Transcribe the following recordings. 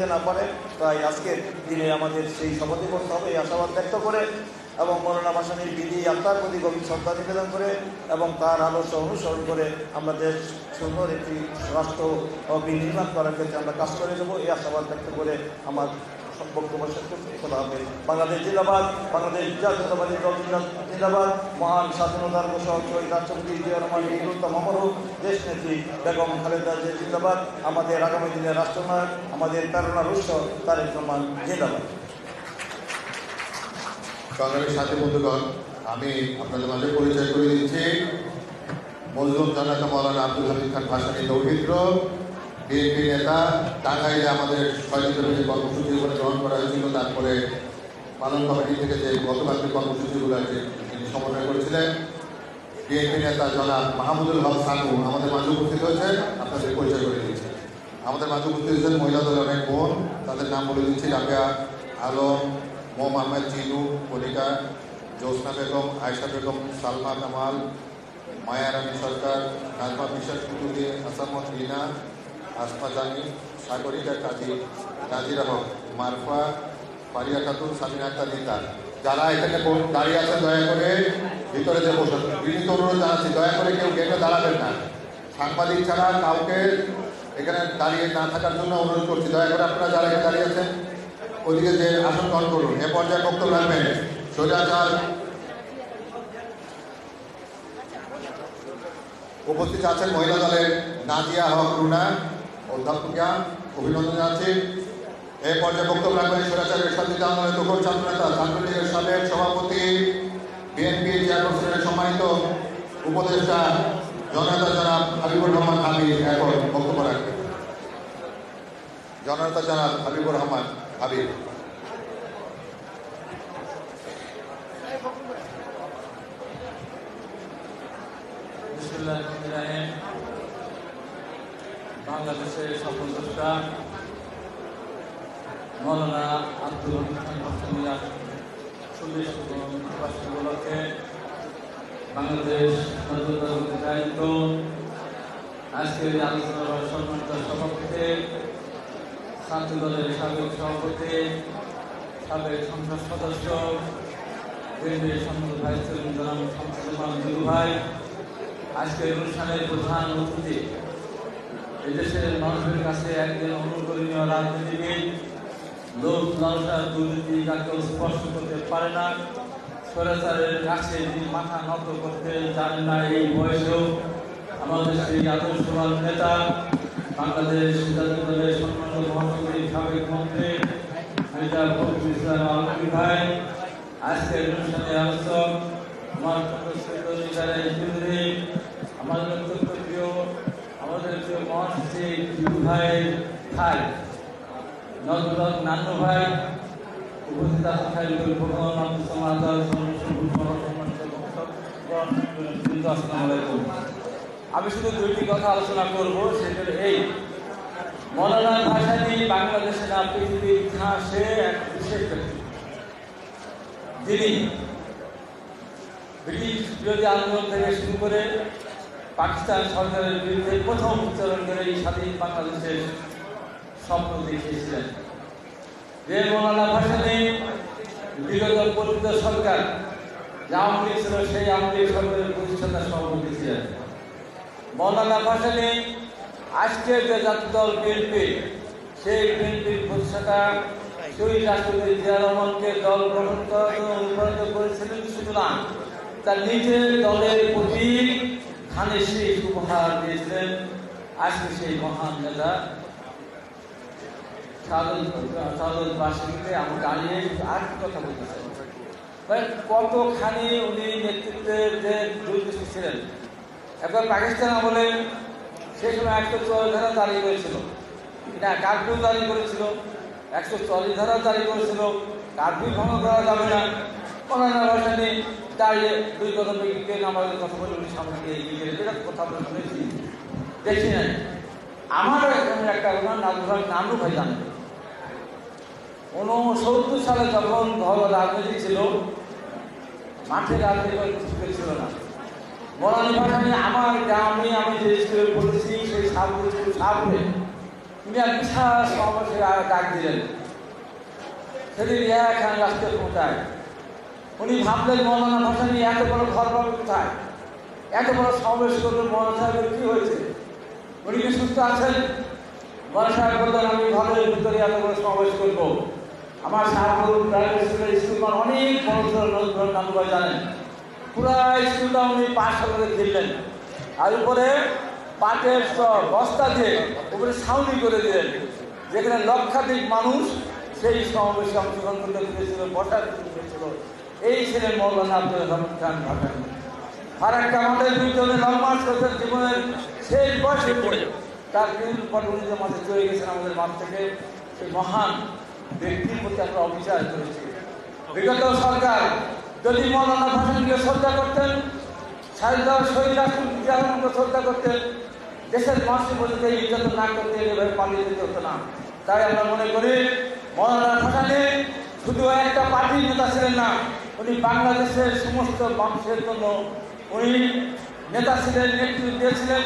দিতে না পারে, তাই আজকের দিনে আমাদের সেই শপথে করতে হবে এই আশাবাদ ব্যক্ত করে এবং মৌলানা ভাসানীর বিধি আত্মার প্রতি গভীর শ্রদ্ধা নিবেদন করে এবং তার আদর্শ অনুসরণ করে আমরা দেশ সুন্দর একটি রাষ্ট্র বিনির্মাণ করার ক্ষেত্রে আমরা কাজ করে দেবো এই আশাবাদ ব্যক্ত করে আমার বক্তব্য শেষ করছি। খোদা হাফেজ। বাংলাদেশ জিন্দাবাদ, বাংলাদেশ জাতীয়তাবাদী দল জিন্দাবাদ, মহান স্বাধীনতার ঘোষক শহীদ রাষ্ট্রপতি জিয়াউর রহমান বীরুত্তম অমর, দেশ নেত্রী বেগম খালেদা জিয়া জিন্দাবাদ, আমাদের আগামী দিনের রাষ্ট্রনায়ক, আমাদের প্রেরণার উৎস তারেক রহমান জিন্দাবাদ। সংগ্রামী সাথী বন্ধুগণ, আমি আপনাদের মাঝে পরিচয় করে দিচ্ছি মজলুম জনতা মৌলানা আব্দুল হামিদ খান ভাসানী দৌহিত্র, বিএনপি নেতা। টাঙ্গাইলে আমাদের 6 দিনের কর্মসূচি গ্রহণ করা হয়েছিল, তারপরে পালন কমিটি থেকে যে গতকালকে কর্মসূচিগুলো আছে তিনি সমন্বয় করেছিলেন। বিএনপি নেতা জনাব মাহমুদুল হক সানু আমাদের মাঝে উপস্থিত হয়েছেন, আপনাদের পরিচয় করে দিচ্ছি। আমাদের মাঝে উপস্থিত হয়েছেন মহিলা দলের অনেক বোন, তাদের নাম বলে দিচ্ছি: রাবেয়া আলম, মোম আহমেদ চিনু, কলিকা, জ্যোৎস্না বেগম, আয়েশা বেগম, সালমা কামাল, মায়া রানী সরকার, নাজমা বিশ্বাস কুতুবি, আসামত রিনা, আসমা জানি, সাগরিকা কাজী, নাজিরা হক, মারফা, পারিয়া খাতুন, সামিনা আক্তার নিতা। যারা এখানে দাঁড়িয়ে আছেন দয়া করে ভিতরে যে বসুন। বিনীত অনুরোধ জানাচ্ছি, দয়া করে কেউ গেটে দাঁড়াবেন না। সাংবাদিক ছাড়া কাউকে এখানে দাঁড়িয়ে না থাকার জন্য অনুরোধ করছি। দয়া করে আপনারা যারা এখানে দাঁড়িয়ে আছেন ওদিকে যে আসন গ্রহণ করুন। এ পর্যায়ে বক্তব্য রাখবেন সোজাচার। উপস্থিত আছেন মহিলা দলের নাজিয়া হক রুনা, অধ্যাপকা, অভিনন্দন জানাচ্ছি। এই পর্যায়ে বক্তব্য রাখবেন সোজাচারের সাথে আন্দোলনের তখন ছাত্রনেতা, ছাত্রলীগের সাবেক সভাপতি, বিএনপি চেয়ারপারসনের সম্মানিত উপদেষ্টা জননেতা জনাব হাবিবুর রহমান হাবিব এখন বক্তব্য রাখবেন। জননেতা জনাব হাবিবুর রহমান হাবিব। বাংলাদেশের সফল দ্রষ্টা মৌলানা আব্দুল হামিদ খান ভাসানীর 40 উপলক্ষে বাংলাদেশ দায়িত্ব আজকের আলোচনার সম্মানিত সভাপতি, ছাত্র দলের সাবেক সভাপতি, সাবেক সংসদ সদস্য, কেন্দ্রীয় সংসদ ভাইস চেয়ারম্যান জনাব শামসুজ্জামান দুলু ভাই, আজকের অনুষ্ঠানের প্রধান অতিথি, এদেশের মানুষের কাছে একজন অনুকরণীয় রাজনীতিবিদ, লোক লালসা দুর্নীতি কাকেও স্পর্শ করতে পারে না, স্বৈরাচারের কাছে যিনি মাথা নত করতে জানেন না, এই বয়সেও আমাদের সেই আদর্শবান নেতা, বাংলাদেশ জাতীয় দলের সম্মানিত মহাসচিব, সাবেক মন্ত্রী মির্জা ফখরুল ইসলাম আলমগীর ভাই, আজকের অনুষ্ঠানে আলোচক আমার চৌধুরী, আমাদের অত্যন্ত প্রিয়, আমাদের প্রিয় মহাসচিব বিভু ভাই ভাই, নজরুল নান্নু ভাই, উপস্থিত আছেন খাইরুল ভগবান আব্দুল সামাদ, আসসালামু আলাইকুম। আমি শুধু 2টি কথা আলোচনা করব, সেটা এই: মৌলানা ভাসানী বাংলাদেশের না পৃথিবীর ইতিহাসে এক বিশেষ ব্যক্তি, যিনি ব্রিটিশ বিরোধী আন্দোলন থেকে শুরু করে পাকিস্তান সরকারের বিরুদ্ধে প্রথম উচ্চারণ করে এই স্বাধীন বাংলাদেশের স্বপ্ন দেখিয়েছিলেন। যে মৌলানা ভাসানী বিগত পতিত সরকার যে আওয়ামী লীগ ছিল, সেই আওয়ামী লীগ সরকারের প্রতিষ্ঠাতা সভাপতি ছিলেন। মৌলানা ভাসানী আজকের যে জাতীয় দল বিএনপি, সেই বিএনপির প্রতিষ্ঠাতা শহীদ রাষ্ট্রপতি জিয়াউর রহমানকে দল গঠন অনুপ্রাণিত করেছিলেন। শুধু না, তার নিজের দলের প্রতি ধানের শীষ উপহার দিয়েছিলেন। আজকে সেই মহান নেতা শাহাদত বার্ষিকীতে আমরা দাঁড়িয়ে আর কি কথা বলতে চাই, কতখানি উনি নেতৃত্বের যে দুর্দৃষ্টি ছিলেন। একবার পাকিস্তান আমলে সেই সময় 144 ধারা জারি করেছিল, এটা কারফিউ জারি করেছিল, 144 ধারা জারি করেছিল, কারফিউ ভঙ্গ করা যাবে না। মৌলানা ভাসানী দাঁড়িয়ে 2 কদম এগিয়ে আমাদের কথা বলে উনি সামনে এগিয়ে গেলেন। এটা কথা আমরা শুনেছি, দেখি নাই। আমার একটা নানু ভাই জানেন, 1969 সালে যখন রাজনীতি ছিল, মাঠে রাজনীতি ছিল না। মৌলানা ভাসানী আমার গ্রামে, আমি যে স্কুলে পড়েছি সেই সাবরে উনি এক বিশাল সমাবেশের ডাক দিলেন। সেদিন এখানে রাষ্ট্রীয় ক্ষমতায় উনি ভাবলেন মৌলানা ভাসানী এত বড় ঘর পাবে কোথায়, এত বড় সমাবেশ করবেন, মৌলানা সাহেবের কী হয়েছে, উনি কি সুস্থ আছেন? মৌলানা সাহেব বললেন, আমি ঘরের ভিতরে এত বড় সমাবেশ করবো। আমার শাহপুর প্রাইভেট স্কুলের স্কুল অনেক বড় নামগুলো জানেন, পুরা স্কুলটা উনি 5 করে দিলেন, আর উপরে পাটের বস্তা দিয়ে উপরে ছাউনি করে দিলেন, যেখানে লক্ষাধিক মানুষ সেই সমাবেশে অংশগ্রহণ করতে পেরেছিল, বসার পেরেছিল। এই ছিলেন মৌলানা আব্দুল রহমান খান ভাসানী। আর একটা আমাদের দুইজনে লং মার্চ করতেন জীবনের শেষ বয়সে পড়ে, তার বিভিন্ন পর উনি যে মাঝে চলে গেছেন আমাদের মাঠ থেকে, সেই মহান ব্যক্তির প্রতি আমরা অবিচার করেছি। বিগত সরকার যদি মৌলানা ভাসানীকে শ্রদ্ধা করতেন, শহীদ রাষ্ট্রপতি শ্রদ্ধা করতেন, দেশের মানুষের মধ্যে নির্যাতন না করতে এভাবে পালিয়ে যেতে হতো না। তাই আমরা মনে করি মৌলানা ভাসানী শুধু একটা পার্টির নেতা ছিলেন না, উনি বাংলাদেশের সমস্ত মানুষের জন্য উনি নেতা ছিলেন, নেতৃত্ব দিয়েছিলেন,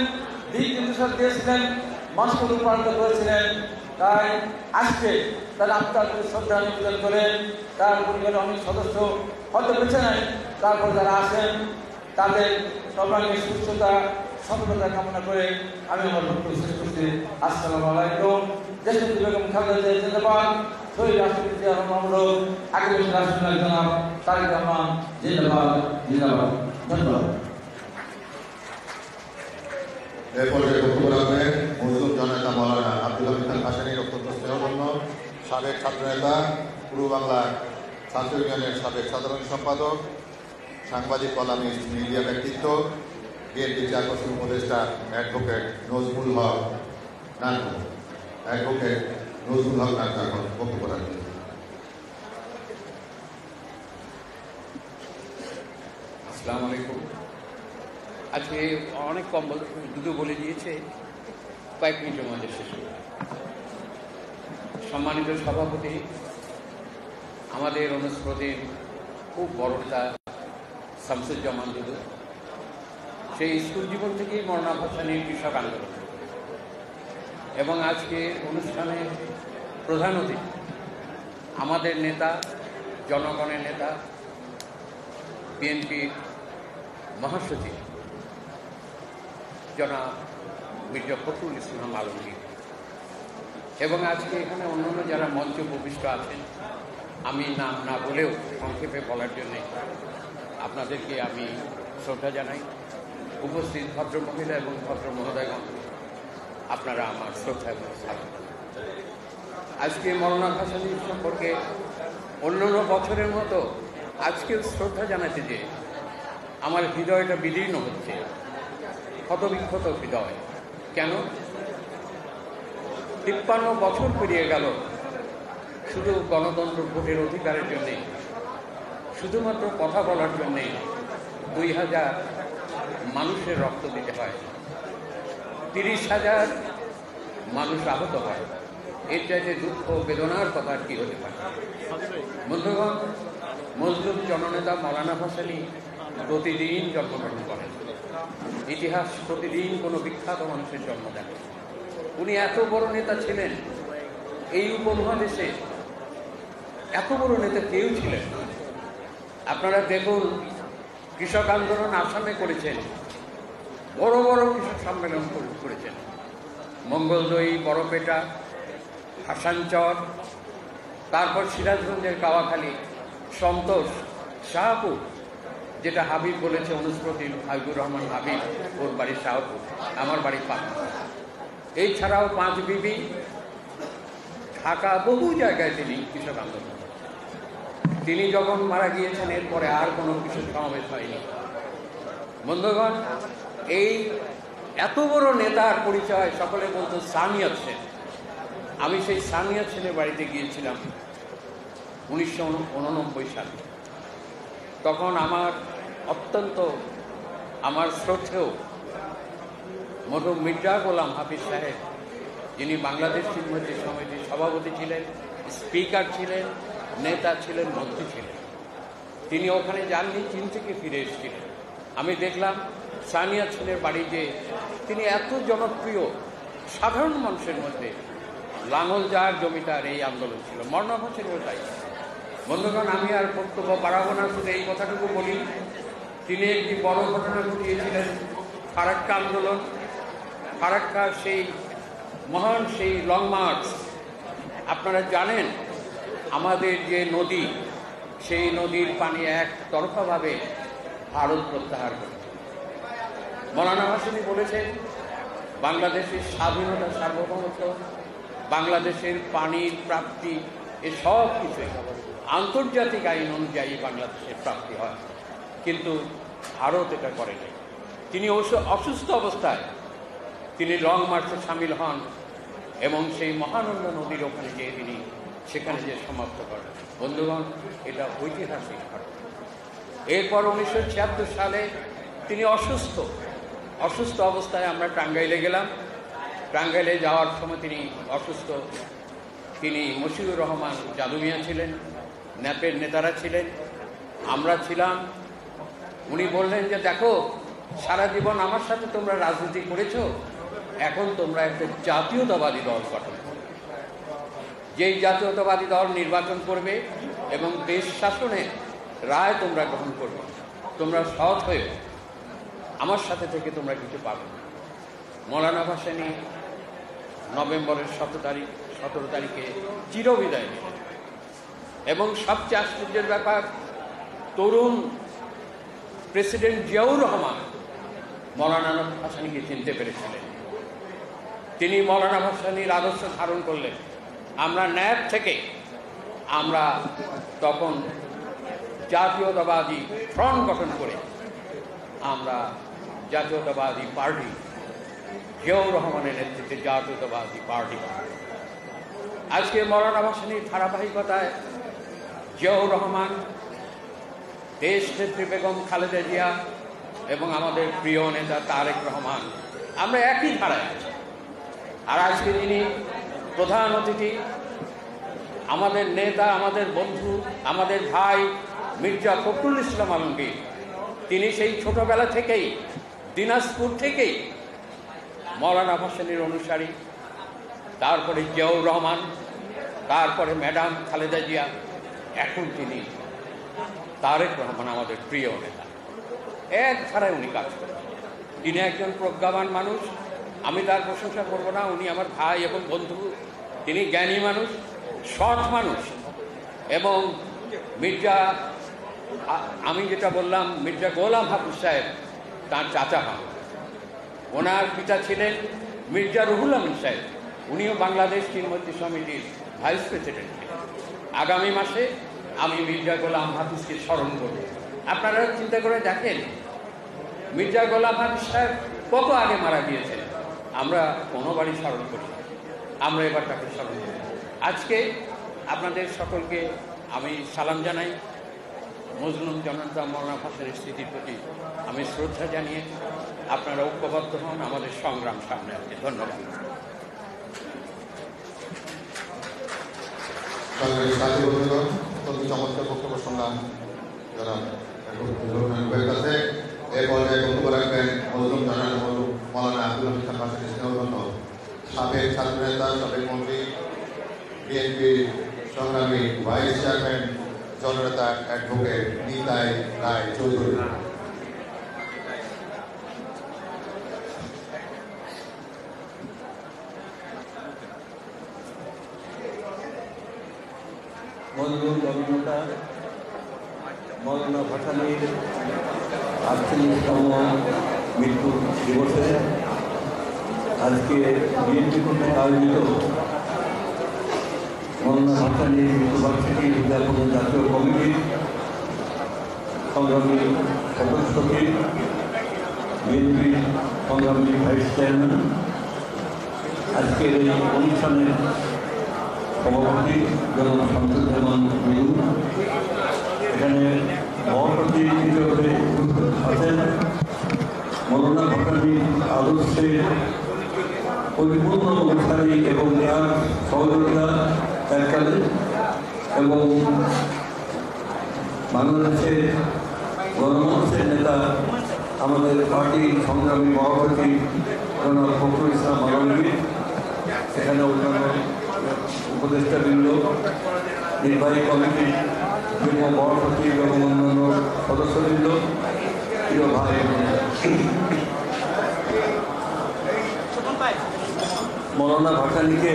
দিক নির্দেশক দিয়েছিলেন, মানুষকে রূপান্তরিত করেছিলেন। তাই আজকে তার আত্মার প্রতি শ্রদ্ধা নিবেদন করে তার পরিবারের অনেক সদস্য হয়তো বেছে নেন, তারপর যারা আসেন তাদের সর্বাঙ্গীন সুস্থতা সফলতা কামনা করে আমি আমার বক্তব্য শেষ করছি। আসসালামু আলাইকুম। দেশনেত্রী বেগম খালেদা জিয়া জিন্দাবাদ, শহীদ রাষ্ট্রপতি জিয়া রহমান, আগামী রাষ্ট্রপতি জনাব তারেক রহমান জিন্দাবাদ জিন্দাবাদ। ধন্যবাদ। এ পর্যায়ে বক্তব্য রাখবেন মজলুম জননেতা মৌলানা আব্দুল হামিদ খান ভাসানীর অত্যন্ত স্নেহধন্য সাবেক ছাত্রনেতা, পূর্ব বাংলা ছাত্র ইউনিয়নের সাবেক সাধারণ সম্পাদক, সাংবাদিক, কলামিস্ট, মিডিয়া ব্যক্তিত্ব, বিএনপি চেয়ারপারসন উপদেষ্টা অ্যাডভোকেট নজরুল হক নানকু। অ্যাডভোকেট নজরুল হক নানকু এখন বক্তব্য রাখবেন। আসসালামু আলাইকুম। আজকে অনেক কম দুটো বলে দিয়েছে, কয়েক মিনিটের মধ্যে শেষ হবে। সম্মানিত সভাপতি, আমাদের অনুস্রোতের খুব বড় নেতা শামসুজ্জামান দুদু, সেই স্কুল জীবন থেকেই মৌলানা ভাসানীর কৃষক আন্দোলন এবং আজকে অনুষ্ঠানের প্রধান অতিথি আমাদের নেতা, জনগণের নেতা, বিএনপির মহাসচিব জনাব মির্জা ফখরুল ইসলাম আলমগীর এবং আজকে এখানে অন্যান্য যারা মঞ্চে উপবিষ্ট আছেন, আমি নাম না বলেও সংক্ষেপে বলার জন্যে আপনাদেরকে আমি শ্রদ্ধা জানাই। উপস্থিত ভদ্রমহিলা এবং ভদ্র মহোদয়গণ, আপনারা আমার শ্রদ্ধা এবং স্বাগত। আজকে মৌলানা ভাসানীর সম্পর্কে অন্যান্য বছরের মতো আজকেও শ্রদ্ধা জানাতে যে আমার হৃদয়টা বিদীর্ণ হচ্ছে, ক্ষতবিক্ষত হৃদয়। কেন? 53 বছর পেরিয়ে গেল শুধু গণতন্ত্র ভোটের অধিকারের জন্যে, শুধুমাত্র কথা বলার জন্যে 2000 মানুষের রক্ত দিতে হয়, 30,000 মানুষ আহত হয়। এর চাইতে দুঃখ বেদনার কথা আর কি হতে পারে? বন্ধুগণ, মজলুম জননেতা মৌলানা ভাসানী প্রতিদিন জন্মগ্রহণ করেন। ইতিহাস প্রতিদিন কোনো বিখ্যাত মানুষের জন্ম দেন। উনি এত বড় নেতা ছিলেন, এই উপমহাদেশে এত বড় নেতা কেউ ছিলেন। আপনারা দেখুন, কৃষক আন্দোলন আসামে করেছেন, বড় বড় কৃষক সম্মেলন করেছেন, মঙ্গলদৈ, বড়পেটা, হাসানচর, তারপর সিরাজগঞ্জের কাওয়াখালী, সন্তোষ, শাহপুর, যেটা হাবিব বলেছে অনুস্মৃতি হাবিবুর রহমান হাবিব, ওর বাড়ি শাহপুর, আমার বাড়ি পাটনা। এছাড়াও 5 বিবি, ঢাকা, বহু জায়গায় তিনি কৃষক আন্দোলন। তিনি যখন মারা গিয়েছেন এরপরে আর কোনো কৃষক সমাবেশ হয়নি। বন্ধুগণ, এই এত বড় নেতার পরিচয় সকলে বলতো সানিয়ত সেন। আমি সেই সানিয়ত সেনের বাড়িতে গিয়েছিলাম 1989 সালে। তখন আমার অত্যন্ত আমার শ্রদ্ধেয় মরহুম মির্জা গোলাম হাফিজ সাহেব, যিনি বাংলাদেশ শিক্ষার্থী সমিতির সভাপতি ছিলেন, স্পিকার ছিলেন, নেতা ছিলেন, মন্ত্রী ছিলেন, তিনি ওখানে যাননি, চীন থেকে ফিরে এসেছিলেন। আমি দেখলাম সানিয়া সেনের বাড়ি যে তিনি এত জনপ্রিয়, সাধারণ মানুষের মধ্যে লাঙল যার জমিদার এই আন্দোলন ছিল, মরনা হোসেনেরও তাই। বন্ধুগণ, আমি আর বক্তব্য বাড়াবো না, শুধু এই কথাটুকু বলি, তিনি একটি বড় ঘটনা ঘটিয়েছিলেন, ফারাক্কা আন্দোলন। ফারাক্কার সেই মহান সেই লং মার্চ, আপনারা জানেন আমাদের যে নদী, সেই নদীর পানি একতরফাভাবে ভারত প্রত্যাহার করে। মৌলানা ভাসানী বলেছেন বাংলাদেশের স্বাধীনতা, সার্বভৌমত্ব, বাংলাদেশের পানির প্রাপ্তি, এ সব কিছুই আন্তর্জাতিক আইন অনুযায়ী বাংলাদেশের প্রাপ্তি হয়, কিন্তু ভারত এটা করেনি। তিনি অসুস্থ অবস্থায় তিনি লং মার্চে সামিল হন এবং সেই মহানন্দা নদীর ওখানে গিয়ে তিনি সেখানে যে সমাপ্ত করেন। বন্ধুগণ, এটা ঐতিহাসিক ঘটনা। এরপর 1976 সালে তিনি অসুস্থ অবস্থায় আমরা টাঙ্গাইলে গেলাম। টাঙ্গাইলে যাওয়ার সময় তিনি অসুস্থ, তিনি মশিউর রহমান জাদুমিয়া ছিলেন, ন্যাপের নেতারা ছিলেন, আমরা ছিলাম। উনি বললেন যে দেখো, সারা জীবন আমার সাথে তোমরা রাজনীতি করেছো, এখন তোমরা একটা জাতীয়তাবাদী দল গঠন করো। যেই জাতীয়তাবাদী দল নির্বাচন করবে এবং দেশ শাসনের রায় তোমরা গ্রহণ করবে, তোমরা সৎ হয়ে আমার সাথে থেকে তোমরা কিছু পাবে না। মৌলানা ভাসানী নভেম্বরের 17 তারিখে চিরবিদায় নিলেন। এবং সবচেয়ে আশ্চর্যের ব্যাপার, তরুণ প্রেসিডেন্ট জিয়াউর রহমান মৌলানা ভাসানীকে চিনতে পেরেছিলেন। তিনি মৌলানা ভাসানীর আদর্শ ধারণ করলেন। আমরা ন্যাপ থেকে আমরা তখন জাতীয়তাবাদী ফ্রন্ট গঠন করে আমরা জাতীয়তাবাদী পার্টি, জিয়াউর রহমানের নেতৃত্বে জাতীয়তাবাদী পার্টি। আজকে মৌলানা ভাসানীর ধারাবাহিকতায় জিয়াউর রহমান, দেশনেত্রী বেগম খালেদা জিয়া এবং আমাদের প্রিয় নেতা তারেক রহমান, আমরা একই ধারায় আছি। আর আজকে যিনি প্রধান অতিথি, আমাদের নেতা, আমাদের বন্ধু, আমাদের ভাই মির্জা ফখরুল ইসলাম আলমগীর, তিনি সেই ছোটবেলা থেকেই, দিনাজপুর থেকেই মৌলানা ভাসানীর অনুসারী। তারপরে জিয়াউর রহমান, তারপরে ম্যাডাম খালেদা জিয়া, এখন তিনি তারেক রহমান, আমাদের প্রিয় নেতা। এক ধারায় উনি কাজ করেন। তিনি একজন প্রজ্ঞাবান মানুষ, আমি তার প্রশংসা করব না, উনি আমার ভাই এবং বন্ধু। তিনি জ্ঞানী মানুষ, সৎ মানুষ। এবং আমি যেটা বললাম, মির্জা গোলাম হাফিজ সাহেব তাঁর চাচা হন। ওনার পিতা ছিলেন মির্জা রুহুল আমিন সাহেব, উনিও বাংলাদেশ চিনমৈত্রী সমিতির ভাইস প্রেসিডেন্ট ছিলেন। আগামী মাসে আমি মির্জা গোলাম হাফিজকে স্মরণ করব। আপনারা চিন্তা করে দেখেন, মির্জা গোলাম হাফিজ সাহেব কত আগে মারা গিয়েছেন, আমরা কোনোবারই স্মরণ করি, আমরা এবার তাকে স্মরণ করি। আজকে আপনাদের সকলকে আমি সালাম জানাই। মজলুম জনতা মৌলানা ভাসানীর স্মৃতির প্রতি আমি শ্রদ্ধা জানিয়ে আপনারা ঐক্যবদ্ধ হন, আমাদের সংগ্রাম সামনে আছে। ধন্যবাদ। চমৎকার বক্তব্য শুনলাম যারা কাছে। এ পর্যায়ে বক্তব্য রাখবেন মজলুম জনতা মৌলানা আব্দুল হামিদ খান ভাসানী স্নেহধন্য সাবেক ছাত্র নেতা, সাবেক মন্ত্রী, বিএনপির সংগ্রামী ভাইস চেয়ারম্যান, জননেতা অ্যাডভোকেট নিতাই রায় চৌধুরী। মজলুম জননেতা মৌলানা ভাসানীর 48তম মৃত্যু দিবসে আজকে বিএনপি কর্তৃক আয়োজিত মৌলানা ভাসানীর মৃত্যুবার্ষিকী উদযাপন জাতীয় কমিটির সংগ্রামী সদস্য সচিব, বিএনপির সংগ্রামী ভাইস চেয়ারম্যান, আজকের এই অনুষ্ঠানের সভাপতি জনাব শামসুজ্জামান মিলু, এখানে সভাপতি হিসেবে আছেন মৌলানা ভাসানীর আদর্শের পরিপূর্ণ অনুসারী এবং তার সহযোগিতা এককালে এবং বাংলাদেশের গণমানুষের নেতা, আমাদের পার্টির সংগ্রামী সভাপতি জনাব ফখরুল ইসলাম আলমগীর, এখানে অন্যান্য উপদেষ্টাবৃন্দ, নির্বাহী কমিটির যুগ্ম মহাসচিব এবং অন্যান্য সদস্যবৃন্দ, প্রিয় ভাই, মৌলানা ভাসানীকে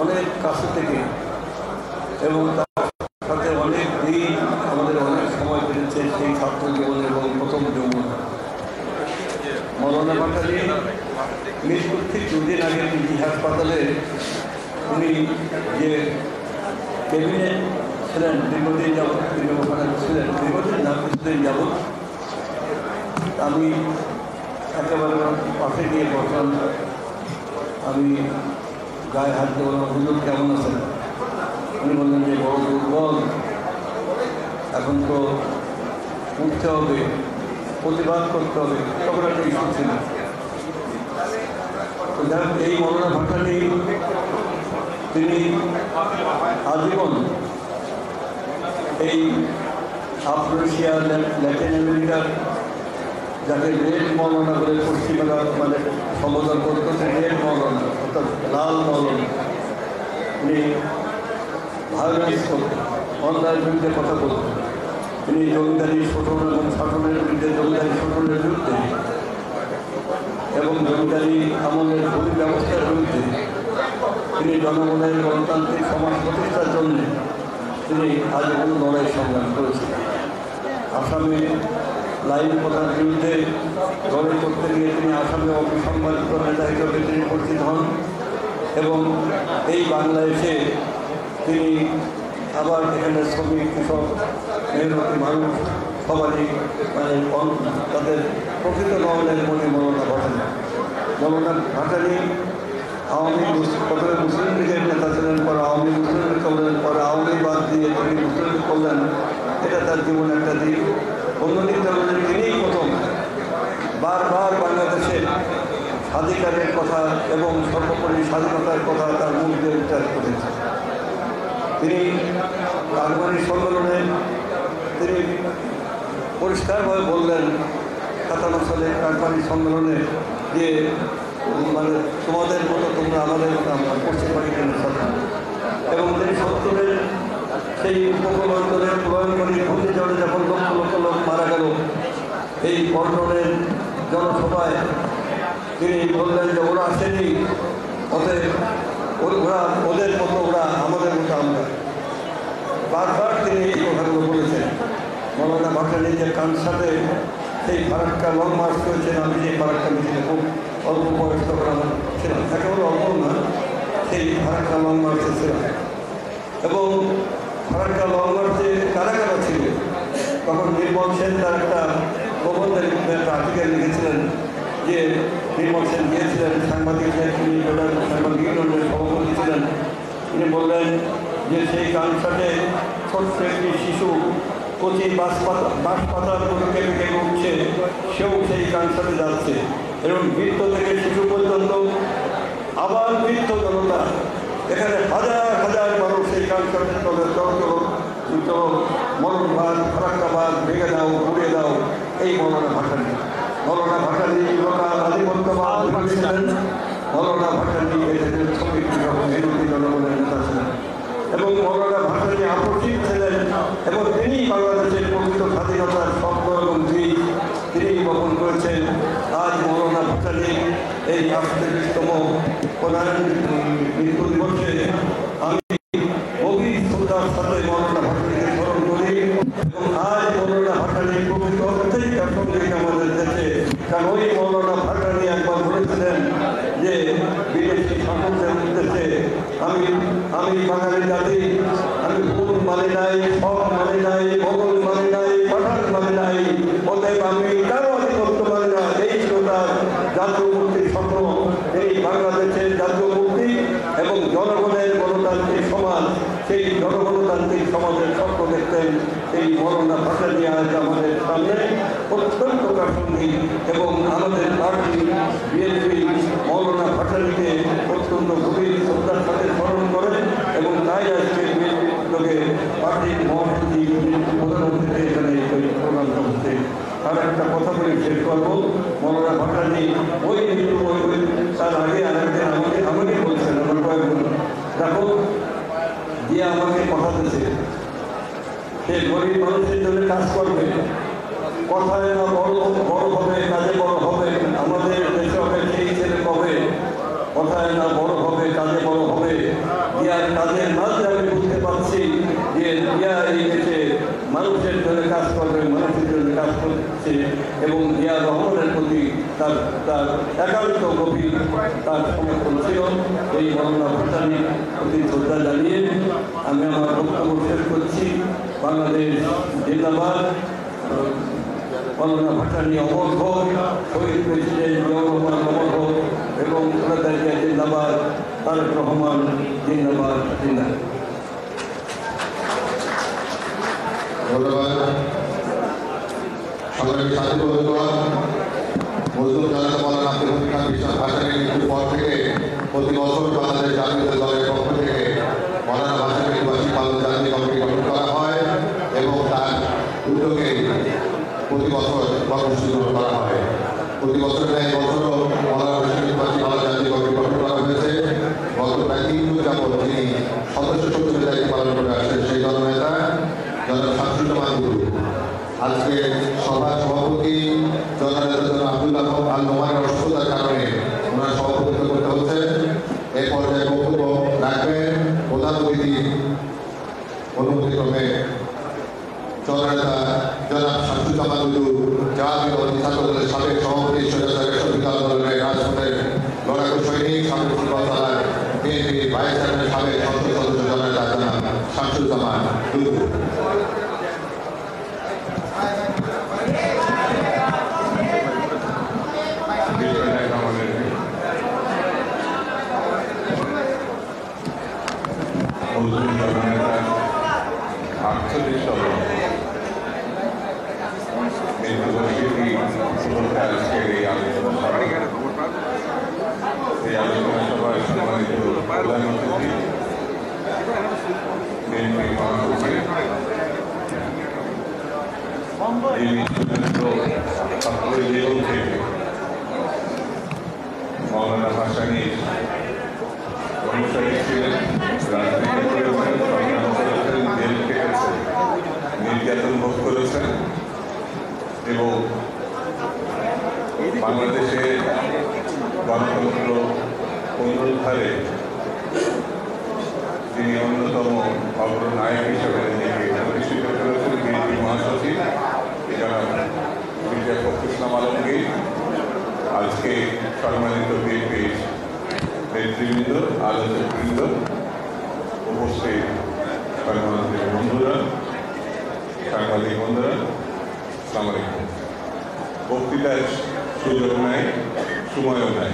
অনেক কাছে থেকে এবং তার সাথে অনেক দিন আমাদের অনেক সময় কেটেছে সেই ছাত্র জীবন এবং প্রথম যৌবন। মৌলানা ভাসানী মৃত্যুর ঠিক দুদিন আগে পিজি হাসপাতালে উনি যে ক্যাবিনেট ছিলেন দীর্ঘদিন যাবৎ, তিনি ওখানে ছিলেন দীর্ঘদিন না কিছুদিন যাবৎ। আমি একেবারে পাশে গিয়ে বসলাম, আমি গায়ে হাত দিয়ে বললাম, হুজুর কেমন আছেন? উনি বললেন যে বড় দুর্বল, এখন তো উঠতে হবে, প্রতিবাদ করতে হবে। তখন একটা ইস্যু ছিল। তো যাই হোক, এই মৌলানা ভাসানী তিনি আজীবন এই আফ্রিকা, ল্যাটিন আমেরিকার যাকে রেড মৌলানা বলে পশ্চিমবঙ্গ মানে সম্বোধন করতো, রেড মৌলানা অর্থাৎ লাল মৌলানা, উনি ভায়োলেন্স করতেন, অন্যায়ের বিরুদ্ধে কথা বলতেন। তিনি জমিদারি শোষণ এবং শাসনের বিরুদ্ধে, জমিদারি শোষণের বিরুদ্ধে এবং জমিদারি আমলের ভূমি ব্যবস্থার বিরুদ্ধে তিনি জনগণের গণতান্ত্রিক সমাজ প্রতিষ্ঠার জন্য তিনি আজীবন লড়াই সংগ্রাম করেছেন। আসামে লাইন প্রথার বিরুদ্ধে লড়াই করতে গিয়ে তিনি আসামে অবিসংবাদিত নেতা হিসেবে তিনি পরিচিত হন এবং এই বাংলাদেশে তিনি আবার এখানে শ্রমিক, কৃষক, মেহনতি মানুষ সবারই মানে তাদের প্রকৃত নয়নের মনে মৌলানা ভাসানী। মৌলানা ভাসানী প্রথমে মুসলিম লীগের নেতা ছিলেন, পরে আওয়ামী মুসলিম লীগ করলেন, পরে আওয়ামী বাদ দিয়ে তিনি মুসলিম লীগ করলেন। এটা তার জীবনের একটা দিক। অন্যদিক ধরনের তিনিই প্রথম বারবার বাংলাদেশের স্বাধিকারের কথা এবং সর্বোপরি স্বাধীনতার কথা তার মুখ দিয়ে উচ্চারণ করেছেন। তিনি কারবারি সম্মেলনে তিনি পরিষ্কারভাবে বললেন 57 সালে কারবারি সম্মেলনে যে মানে তোমাদের মতো তোমরা আমাদের মতো আমরা পশ্চিম পাকিস্তানের সাথে। এবং তিনি 70-এর সেই উপকূল অঞ্চলের প্রলয়ঙ্করী ঘূর্ণিঝড়ে যখন লক্ষ লক্ষ লোক মারা গেল, এই পল্টনের জনসভায় তিনি বললেন যে ওরা আসেনি, ওরা ওদের মতো, ওরা আমাদের মতো আমরা। বারবার তিনি এই কথাগুলো বলেছেন। মৌলানা ভাসানী যে কানসাতে সেই ফারাক্কা লং মার্চ করেছেন, আমি যে ফারাক্কা মিছিলে খুব অল্প বয়স তখন আমার ছিলাম, একেবারে অল্প না, সেই ফারাক্কা লং মার্চে ছিলাম। এবং ফারাক্কা লং মার্চে কারা কারা ছিল তখন নির্মল সেন তার একটা প্রবন্ধের একটা আর্টিকেল লিখেছিলেন যে নির্মল সেন গিয়েছিলেন, সাংবাদিকদের তিনি সাংবাদিক ইউনিয়নের সভাপতি ছিলেন। তিনি বললেন যে সেই কানসাটে ছোট্ট একটি শিশু কচি বাঁশ পাতার কোনো কেটে কেটে উঠছে, সেও সেই কানসাটে যাচ্ছে। এবং বৃদ্ধ থেকে শিশু পর্যন্ত আবার বৃদ্ধ জনতা, এখানে হাজার হাজার মানুষ সেই কানসাটের তলে চলো মরণবাদ, ফারাক্কাবাদ ভেঙে দাও, উড়িয়ে দাও, এই মৌলানা ভাসানী। মৌলানা ভাসানী লোকাল আধিপত্যবাদ ছিলেন। মৌলানা ভাসানী এদেশের শ্রমিক মেহনতি জনগণের নেতা ছিলেন এবং মৌলানা ভাসানী আপসিক ছিলেন এবং তিনি বাংলাদেশের প্রকৃত স্বাধীনতার স্বপ্ন এবং বীজ তিনি বপন করেছেন। আজ মৌলানা ভাসানী এই 48তম প্রধান মৃত্যু দিবসে আমি গভীর শ্রদ্ধার সাথে মৌলানা ভাসানীকে স্মরণ করি এবং আজ মৌলানা ভাসানী প্রকৃত অর্থেই প্রাসঙ্গিক আমাদের দেশে। কারণ ওই মৌলানা ভাসানী একবার বলেছিলেন যে বিদেশি শাসকদের উদ্দেশ্যে আমি বাঙালি জাতি, আমি ভুল মানে নাই, সব মানে নাই, মোগল মানে নাই, পাঠান মানে নাই, অতএব আমি কারো আধিপত্য মানে না। এই ছিল তার জাতীয় মুক্তির স্বপ্ন, এই বাংলাদেশের জাতীয় মুক্তি এবং জনগণের গণতান্ত্রিক সমাজ। সেই জনগণতান্ত্রিক সমাজের স্বপ্ন দেখতেন এই মৌলানা ভাসানী আজ আমাদের সামনে অত্যন্ত প্রাসঙ্গিক এবং আমাদের পার্টি বিএনপি মৌলানা ভাসানীকে অত্যন্ত গভীর শ্রদ্ধার সাথে স্মরণ করে এবং তাই আজকে বিএনপি পার্টির মহাসচিব প্রধানমন্ত্রীকে এখানে প্রদান করছে। আর একটা কথা বলে শেষ করবো, মৌলানা ভাসানী ওই তার আগে আরেকদিন আমাকে বলছেন, আমার কয়েকজন জিয়া আমাকে কথা দিয়েছে, সে গরিব মানুষের জন্য কাজ করবে, কথায় না বড় বড় হবে, কাজে বড় হবে। আমাদের দেশে হবে সেই ছেলে কবে, কথায় না বড় হবে, কাজে বড় হবে। জিয়ার কাজের মাঝে আমি বুঝতে পারছি যে জিয়া এই দেশে মানুষের জন্য কাজ করবে, মানুষের জন্য কাজ করছে, এবং জিয়া রহমানের প্রতি তার তার একান্ত গভীর তার সমর্থন ছিল। এই মৌলানা ভাসানীর প্রতি শ্রদ্ধা জানিয়ে আমি আমার বক্তব্য শেষ করছি। বাংলাদেশ জিন্দাবাদ, মৌলানা ভাসানী অমর হোক, শহীদ প্রেসিডেন্ট জিয়াউর রহমান অমর হোক, এবং খালেদা জিয়া জিন্দাবাদ, তারেক রহমান জিন্দাবাদ জিন্দাবাদ। ধন্যবাদ। সবাইকে সাথে বন্ধুগণ, মজলুম জানাতা মৌলানা আব্দুল হামিদ খান বিশ্বাস ভাসানীর মৃত্যুর পর থেকে প্রতি বছর বাংলাদেশ জাতীয় দলের পক্ষ থেকে মৌলানা ভাসানী দিবস পালন জাতীয় কমিটি গঠন করা হয় এবং তার উদ্যোগে প্রতি বছর কর্মসূচি গ্রহণ করা হয়। প্রতি বছর ন্যায় বছরও মৌলানা ভাসানী দিবস পালন জাতীয় কমিটি গঠন করা হয়েছে। গত প্রায় 3 যুগ যাবৎ তিনি সদস্য সচিবের দায়িত্ব পালন করে আসছেন সেই দলনেতা জনাব শামসুজ্জামান গুরু। আজকে সভার সভাপতি জনাব আব্দুল্লাহ আল নোমানের অসুস্থতার কারণে ওনার সভাপতিত্ব করতে হচ্ছে। এই পর্যায়ে বক্তব্য রাখবেন প্রধান অতিথি অনুমতিক্রমে জননেতা জনাব শামসুজ্জামান গুরু, জাতীয় ছাত্র দলের সাবেক সভাপতি, স্বৈরাচার আন্দোলনের রাজপথের লড়াকু সৈনিক, সাবেক ফুটবল খেলার বিএনপি ভাইস চেয়ারম্যান, সাবেক সংসদ সদস্য জননেতা জনাব শামসুজ্জামান গুরু। মৌলানা ভাসানী অনুসারী ছিলেন, রাজনীতি করেছেন, সংগ্রাম করেছেন, জেল খেটেছেন, নির্যাতন ভোগ করেছেন এবং বাংলাদেশের গণতন্ত্র পুনরুদ্ধারে তিনি অন্যতম অগ্রনায়ক হিসেবে নিজেকে প্রতিষ্ঠিত করেছেন। বিএনপি মহাসচিব জনাব মির্জা ফখরুল ইসলাম আলমগীর, আজকে সম্মানিত বিএনপির নেতৃবৃন্দ, আলোচকবৃন্দ, উপস্থিত সাংবাদিক বন্ধুরা, আসসালামু আলাইকুম। বক্তৃতার সুযোগ নাই, সময়ও নাই।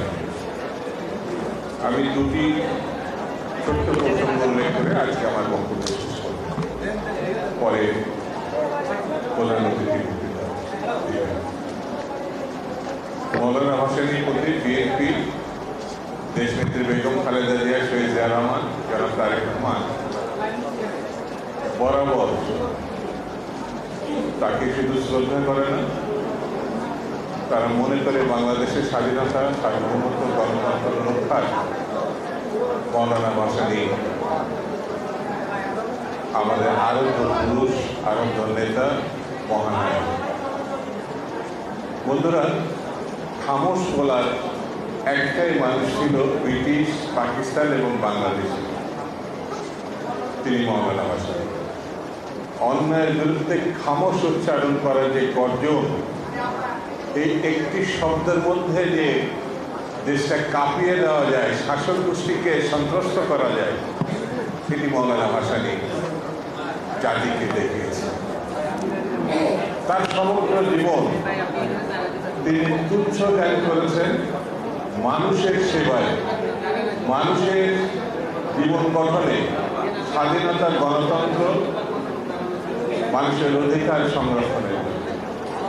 আমি দুটি ছোট্ট প্রসঙ্গ উল্লেখ করে আজকে আমার বক্তব্য শেষ করব, পরে প্রধান অতিথি বক্তৃতা। মৌলানা ভাসানীর প্রতি বিএনপি দেশনেত্রী বেগম খালেদা জিয়া, শহীদ জিয়া রহমান, জনাব তারেক রহমান বরাবর তাকে শুধু শ্রদ্ধা করে না, তারা মনে করে বাংলাদেশের স্বাধীনতা, সার্বভৌমত্ব, গণতন্ত্র রক্ষার মৌলানা ভাসানী আমাদের আরব্য পুরুষ, আরব্য নেতা, মহানায়ক। বন্ধুরা, খামোশ বলার একটাই মানুষ ছিল ব্রিটিশ, পাকিস্তান এবং বাংলাদেশ, তিনি মৌলানা ভাসানী। অন্যায়ের বিরুদ্ধে খামোশ উচ্চারণ করার যে গর্জন, এই একটি শব্দের মধ্যে যে দেশটা কাঁপিয়ে দেওয়া যায়, শাসক গোষ্ঠীকে সন্ত্রস্ত করা যায়, তিনি মৌলানা ভাসানী জাতিকে দেখিয়েছে। তার সমগ্র জীবন তিনি তুচ্ছ জ্ঞান করেছেন মানুষের সেবায়, মানুষের জীবন গঠনে, স্বাধীনতা, গণতন্ত্র, মানুষের অধিকার সংরক্ষণে।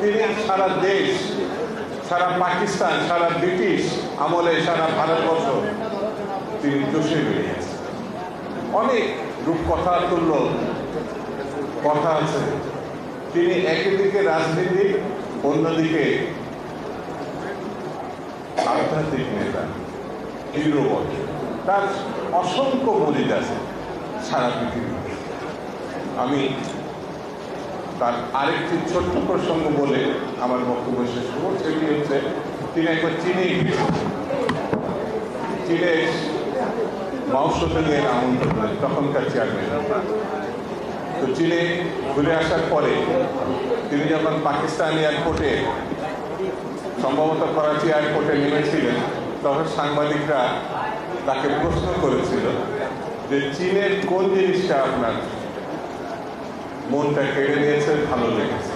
তিনি সারা দেশ, সারা পাকিস্তান, সারা ব্রিটিশ আমলে, সারা ভারতবর্ষ তিনি চষে বেরিয়েছেন। অনেক রূপকথা তুল্য কথা আছে। তিনি একদিকে রাজনীতিক, অন্যদিকে আধ্যাত্মিক নেতা, হিরো। তার অসংখ্য মরিদ আছে। সারা পৃথিবীতে। আমি তার আরেকটি ছোট্ট প্রসঙ্গ বলে আমার বক্তব্য শেষ করব। সেটি হচ্ছে তিনি একবার চীনে গিয়েছেন। চীনে মাওসেতুংয়ের আমন্ত্রণ করেন, তখনকার চেয়ারম্যান। তো চীনে ঘুরে আসার পরে তিনি যখন পাকিস্তান এয়ারপোর্টে, সম্ভবত করাচি এয়ারপোর্টে নেমেছিলেন, তখন সাংবাদিকরা তাকে প্রশ্ন করেছিল যে চীনের কোন জিনিসটা আপনার মনটা কেড়ে নিয়েছে, ভালো লেগেছে।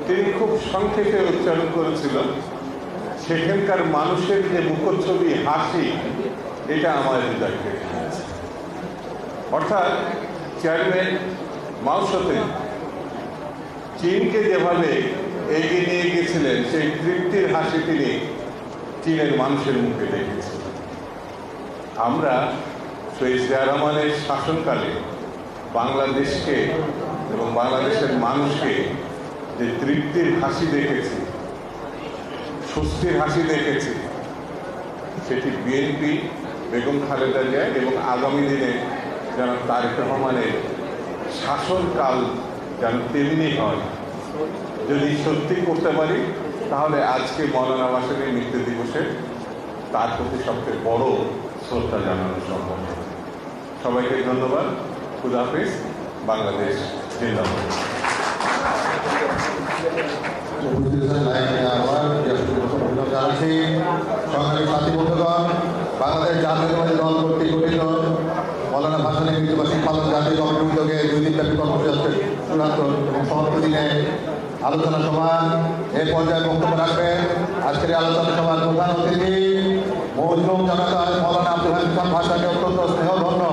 তিনি খুব সংক্ষেপে উচ্চারণ করেছিল, সেখানকার মানুষের যে মুখচ্ছবি, হাসি, এটা আমার হৃদয় কেড়ে নিয়েছে। অর্থাৎ চেয়ারম্যান মাওসেতুং চীনকে যেভাবে এগিয়ে নিয়ে গেছিলেন, সেই তৃপ্তির হাসি তিনি চীনের মানুষের মুখে দেখেছিলেন। আমরা সেই জিয়া রহমানের শাসনকালে বাংলাদেশকে এবং বাংলাদেশের মানুষকে যে তৃপ্তির হাসি দেখেছি, স্বস্তির হাসি দেখেছি, সেটি বিএনপি, বেগম খালেদা জিয়া এবং আগামী দিনে যেন তারেক রহমানের শাসনকাল যেন তেমনি হয়। যদি সত্যি করতে পারি, তাহলে আজকে মওলানা ভাসানীর মৃত্যু দিবসে তার প্রতি সবচেয়ে বড় শ্রদ্ধা জানানো সম্ভব। সবাইকে ধন্যবাদ। খুদা হাফেজ। বাংলাদেশ জিন্দাবাদ। সংগ্রামী সাথী বন্ধুগণ, বাংলাদেশ জাতীয়তাবাদী দল কর্তৃক গঠিত মওলানা ভাসানী মৃত্যুবার্ষিকী পালন জাতীয় কমিটির উদ্যোগে 2 দিনব্যাপী কর্মসূচি চূড়ান্ত এবং সমাপ্ত দিনে আলোচনা সভা। এ পর্যায়ে বক্তব্য রাখবেন আজকের আলোচনা সভার প্রধান অতিথি মজলুম জনতা মওলানা আব্দুল হামিদ খান ভাসানী, অত্যন্ত স্নেহধন্য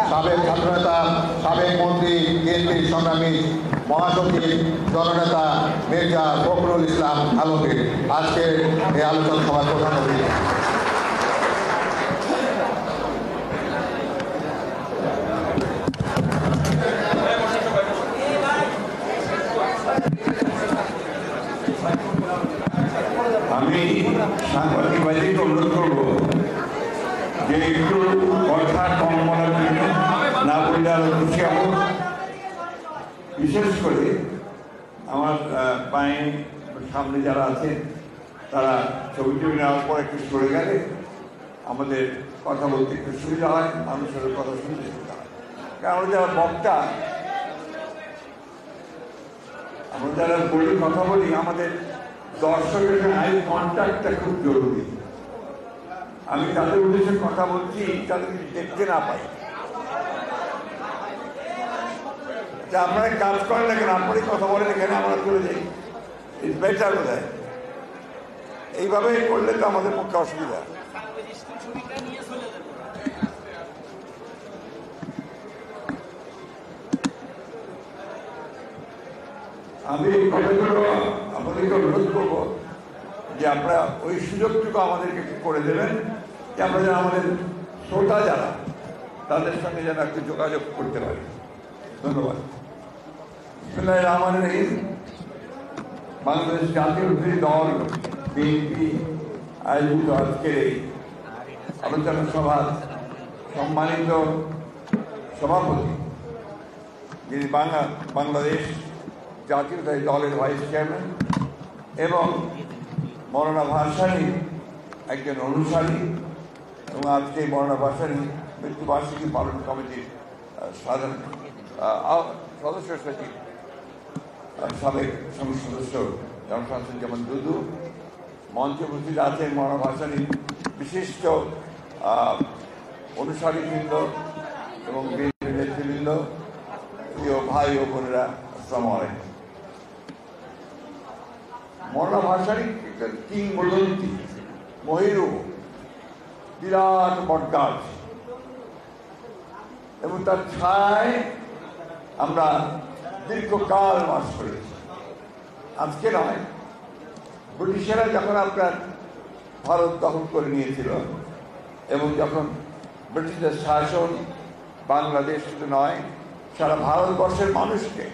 সাবেক ছাত্রনেতা, সাবেক মন্ত্রী, বিএনপির সংগ্রামী মহাসচিব, জননেতা মির্জা ফখরুল ইসলাম আলমগীর আজকে এই আলোচনা সভার প্রধান অতিথি। আমি সাংবাদিক ভাইদেরকে অনুরোধ করব যে একটু কথা কম বলার জন্য, না বললে আরো খুশি হব। বিশেষ করে আমার পায়ে সামনে যারা আছে তারা ছবি টবি নেওয়ার পর একটু সরে গেলে আমাদের কথা বলতে একটু সুবিধা হয়, মানুষের কথা শুনতে সুবিধা হয়। কারণ আমরা যারা বক্তা, আমরা যারা বলি, কথা বলি, আমাদের দর্শকের আই কন্ট্যাক্টটা খুব জরুরি। আমি তাদের উদ্দেশ্যে কথা বলছি, তাদের দেখতে না পাই। আপনারা কাজ করেন না কেন, আপনারই কথা বলেন, এখানে আমরা চলে যাই, ইটস বেটার বোধ হয়। এইভাবে করলে তো আমাদের পক্ষে অসুবিধা। আমি এই কথাগুলো আপনাদেরকে অনুরোধ করবো যে আপনারা ওই সুযোগটুকু আমাদেরকে করে দেবেন, যে আমরা যেন আমাদের শ্রোতা যারা, তাদের সঙ্গে যেন একটু যোগাযোগ করতে পারি। ধন্যবাদ। বিসমিল্লাহির রহমানির রহিম। বাংলাদেশ জাতীয়তাবাদী দল বিএনপি আয়োজিত আজকের এই আলোচনা সভার সম্মানিত সভাপতি, যিনি বাংলাদেশ জাতীয়তাবাদী দলের ভাইস চেয়ারম্যান এবং মওলানা ভাসানী একজন অনুসারী, এবং আজকে মওলানা ভাসানী মৃত্যুবার্ষিকী পালন কমিটির সাধারণ সদস্য সচিব, সাবেক সংসদ সদস্য জনসাধারণ দুদু, মঞ্চে উপস্থিত আছেন মওলানা ভাসানীর বিশিষ্ট অনুসারীবৃন্দ এবং বিএনপি নেতৃবৃন্দ, প্রিয় ভাই ও বোনেরা, আসসালামু আলাইকুম। মওলানা ভাসানী কিংবদন্তি, মহিরু, বিরাট বটগাছ, এবং তার ছায় আমরা দীর্ঘকাল বাস করেছি। আজকে নয়, ব্রিটিশেরা যখন আপনার ভারত দখল করে নিয়েছিল এবং যখন ব্রিটিশদের শাসন বাংলাদেশ শুধু নয়, সারা ভারতবর্ষের মানুষকে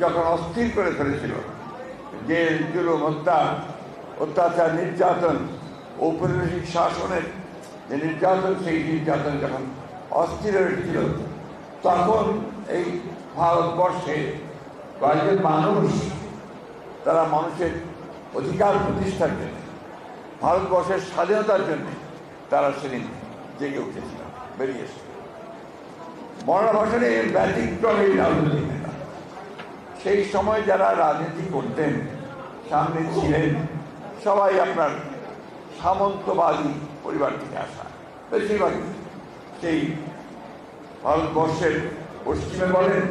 যখন অস্থির করে ফেলেছিল, জেল, জুলুম, অত্যাচার, নির্যাতন, ঔপনিবেশিক শাসনের যে নির্যাতন, সেই নির্যাতন যখন অস্থির হয়েছিল, তখন এই ভারতবর্ষে কয়েকজন মানুষ তারা মানুষের অধিকার প্রতিষ্ঠার জন্য, ভারতবর্ষের স্বাধীনতার জন্য তারা সেদিন জেগে উঠেছিল, বেরিয়ে এসে। মৌলানা ভাসানী ব্যতিক্রমী রাজনৈতিক নেতা। সেই সময় যারা রাজনীতি করতেন, সামনে ছিলেন, সবাই আপনার সামন্তবাদী পরিবার থেকে আসা, বেশিরভাগই সেই ভারতবর্ষের পশ্চিমে বলেন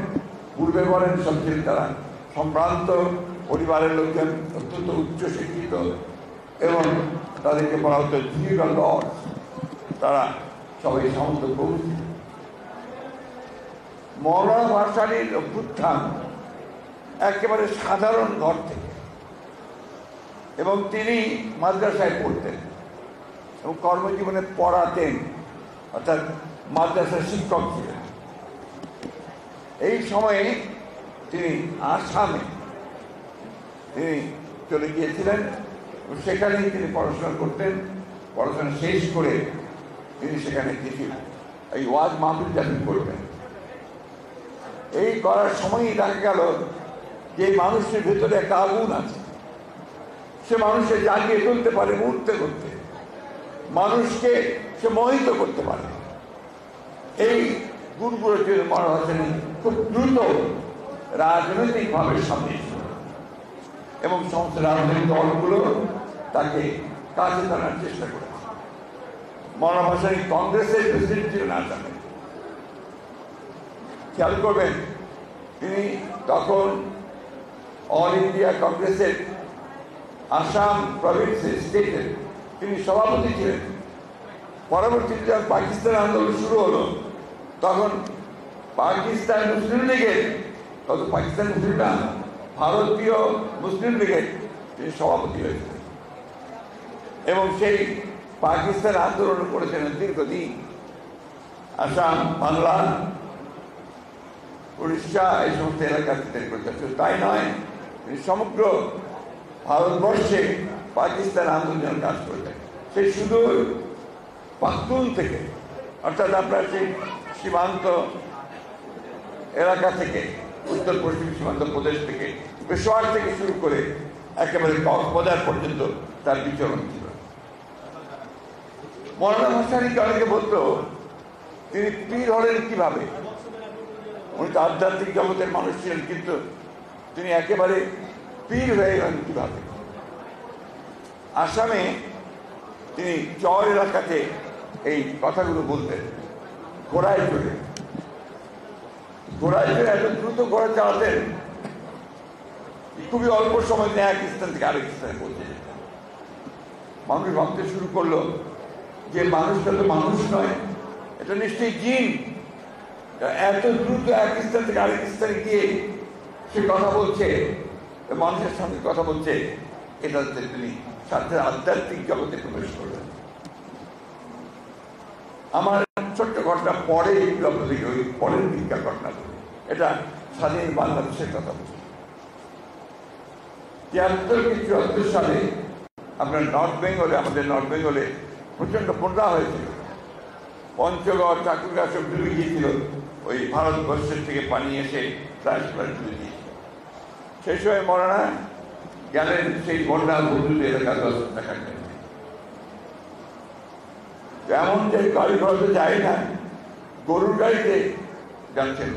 পূর্বে বলেন সব ছিলেন তারা সম্ভ্রান্ত পরিবারের লোকজন, অত্যন্ত উচ্চ শিক্ষিত, এবং তাদেরকে বলা হতো জিগাল লর্ড, তারা সবাই সামন্ত প্রভু। মৌলানা ভাসানীর অভ্যুত্থান একেবারে সাধারণ ঘর থেকে, এবং তিনি মাদ্রাসায় পড়তেন এবং কর্মজীবনে পড়াতেন, অর্থাৎ মাদ্রাসার শিক্ষক ছিলেন। এই সময়ে তিনি আসামে তিনি চলে গিয়েছিলেন, সেখানেই তিনি পড়াশোনা করতেন। পড়াশোনা শেষ করে তিনি সেখানে কিছু এই ওয়াজ মাহফিল জাফিল করতেন। এই করার সময়ই দেখা গেল যে মানুষের ভেতরে একটা আগুন আছে, সে মানুষকে জাগিয়ে তুলতে পারে, উঠতে করতে, মানুষকে সে মোহিত করতে পারে। এই গুণগুলো ছিল মৌলানা ভাসানী খুব দ্রুত রাজনৈতিকভাবে সামনে এসেছিল, এবং সমস্ত রাজনৈতিক দলগুলো তাকে কাছে টানার চেষ্টা করেছে। মৌলানা ভাসানী কংগ্রেসের প্রেসিডেন্ট ছিলেন আসামে। খেয়াল করবেন, তিনি তখন অল ইন্ডিয়া কংগ্রেসের আসাম প্রভিন্সের স্টেটের তিনি সভাপতি ছিলেন। পরবর্তীতে যখন পাকিস্তান আন্দোলন শুরু হলো, তখন পাকিস্তান মুসলিম লীগের, তত পাকিস্তান মুসলিম না, ভারতীয় মুসলিম লীগের তিনি সভাপতি হয়েছিলেন, এবং সেই পাকিস্তান আন্দোলন করেছিলেন দীর্ঘদিন। আসাম, বাংলা, উড়িষ্যা এই সমস্ত এলাকাতে তিনি করেছেন। তাই নয়, তিনি সমগ্র ভারতবর্ষে পাকিস্তান আন্দোলন কাজ করেছেন। সেই সুদূর পাখতুন থেকে, অর্থাৎ আপনার সেই সীমান্ত এলাকা থেকে, উত্তর পশ্চিম সীমান্ত প্রদেশ থেকে, পেশোয়ার থেকে শুরু করে একেবারে কক্সবাজার পর্যন্ত তার বিচরণ ছিল। মৌলানা ভাসানীকে অনেকে বলতো তিনি পীর হলেন কিভাবে। উনি তো আধ্যাত্মিক জগতের মানুষ ছিলেন, কিন্তু তিনি একেবারে পীর হয়ে গেলেন কিভাবে। আসামে তিনি চর এলাকাতে এই কথাগুলো বলতেন, ঘোড়ায় চড়ে এত দ্রুত ঘোড়া চালাতেন, খুবই অল্প সময় এক স্থান থেকে আরেক স্থানে পৌঁছে যেতেন। মানুষ ভাবতে শুরু করলো যে মানুষটা তো মানুষ নয়, এটা নিশ্চয়ই জিন, এত দ্রুত এক স্থান থেকে আরেক স্থানে গিয়ে সে কথা বলছে, মানুষের সঙ্গে কথা বলছে। এটা তিনি সাথে আধ্যাত্মিক জগতে প্রবেশ করলেন। আমার ছোট্ট ঘটনা পরে ওই পরের দিককার ঘটনা, এটা স্বাধীন বাংলাদেশের কথা বলছি। 73 কি 74 সালে আপনার নর্থ বেঙ্গলে, আমাদের নর্থ বেঙ্গলে প্রচন্ড বন্যা হয়েছিল। পঞ্চগড়, ঠাকুরগাঁ সব ডুবে গিয়েছিল, ওই ভারতবর্ষের থেকে পানি এসে প্রায় ডুবে গিয়েছিল। সেই সময় মৌলানা গেলেন সেই বন্যা বন্ধুদের এলাকা দেখার জন্য। এমন যে গাড়ি ঘোড়াতে যায় না, গরুর গাড়িতে যাচ্ছেন,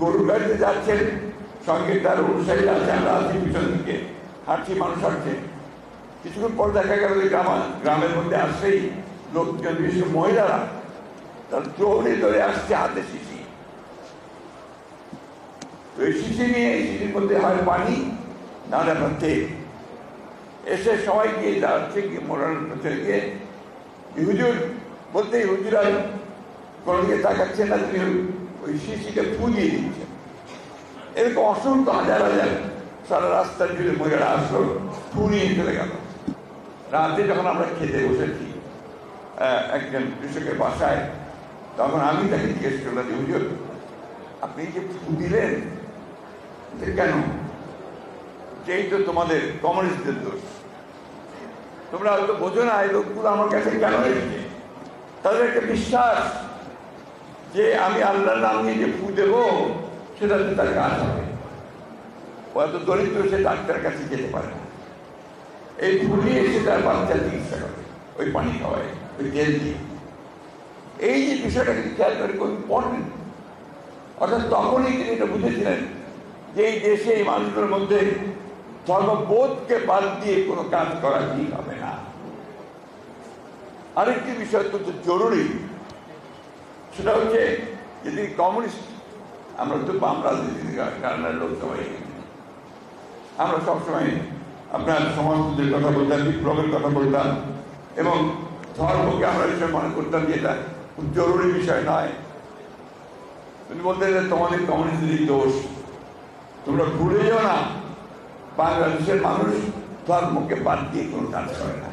গরুর গাড়িতে যাচ্ছেন, সঙ্গে তার অনুসারীরা আছে, আমরা আছি পিছন দিকে হাঁটছি, মানুষ হাঁটছে। কিছুক্ষণ পর দেখা গেল যে গ্রামের মধ্যে আসলেই লোকজন, বিশেষ মহিলারা তার দৌড়ে দৌড়ে আসছে, হাতে শিশি। ওই শিশি নিয়ে, এই শিশির মধ্যে হয় পানি, নাহলে আপনার তেল। এসে সবাই গিয়ে দাঁড়াচ্ছে, গিয়ে মৌলানার পেছনে গিয়ে হুজুর বলতেই হুজুর আর কোনো দিকে তাকাচ্ছেন না, তিনি ওই শিশিকে ফু দিয়ে দিচ্ছেন। এরকম অসংখ্য হাজার হাজার সারা রাস্তার জুড়ে মহিলারা আসলো, ফু নিয়ে চলে গেল। রাতে যখন আমরা খেতে বসেছি একজন কৃষকের বাসায়, তখন আমি তাকে জিজ্ঞেস করলাম, হুজুর আপনি যে ফু দিলেন কেন? যেই তো তোমাদের কমিউনিস্টদের দোষ, তোমরা হয়তো বোঝো না এই লোকগুলো আমার কাছে কেন এসেছে। তাদের একটা বিশ্বাস যে আমি আল্লাহর নাম নিয়ে যে ফু দেবো সেটাতে তার কাজ হবে। ও এত দরিদ্র, সে ডাক্তারের কাছে যেতে পারে না, এই ফুলিয়ে এসে তার বাচ্চা চিকিৎসা করে, ওই পানি খাওয়ায়, ওই তেল দিয়ে। এই যে বিষয়টা কিন্তু খেয়াল করে খুব ইম্পর্টেন্ট। অর্থাৎ তখনই তিনি এটা বুঝেছিলেন যে এই দেশে এই মানুষগুলোর মধ্যে ধর্মবোধকে বাদ দিয়ে কোনো কাজ করা ঠিক হবে না। আরেকটি বিষয় অত্যন্ত জরুরি, সেটা হচ্ছে যদি কমিউনিস্ট, আমরা তো বাম রাজনীতির কারণের লোক সবাই, আমরা সবসময় আপনার সমাজের কথা বলতাম, বিপ্লবের কথা বলতাম, এবং ধর্মকে আমরা বিষয় মনে করতাম যে এটা খুব জরুরি বিষয় নয়। তুমি বলতে যে তোমাদের কমিউনিস্টেরই দোষ, তোমরা ভুলে যাও না বাংলাদেশের মানুষ ধর্মকে বাদ দিয়ে কোনো কাজ করে না,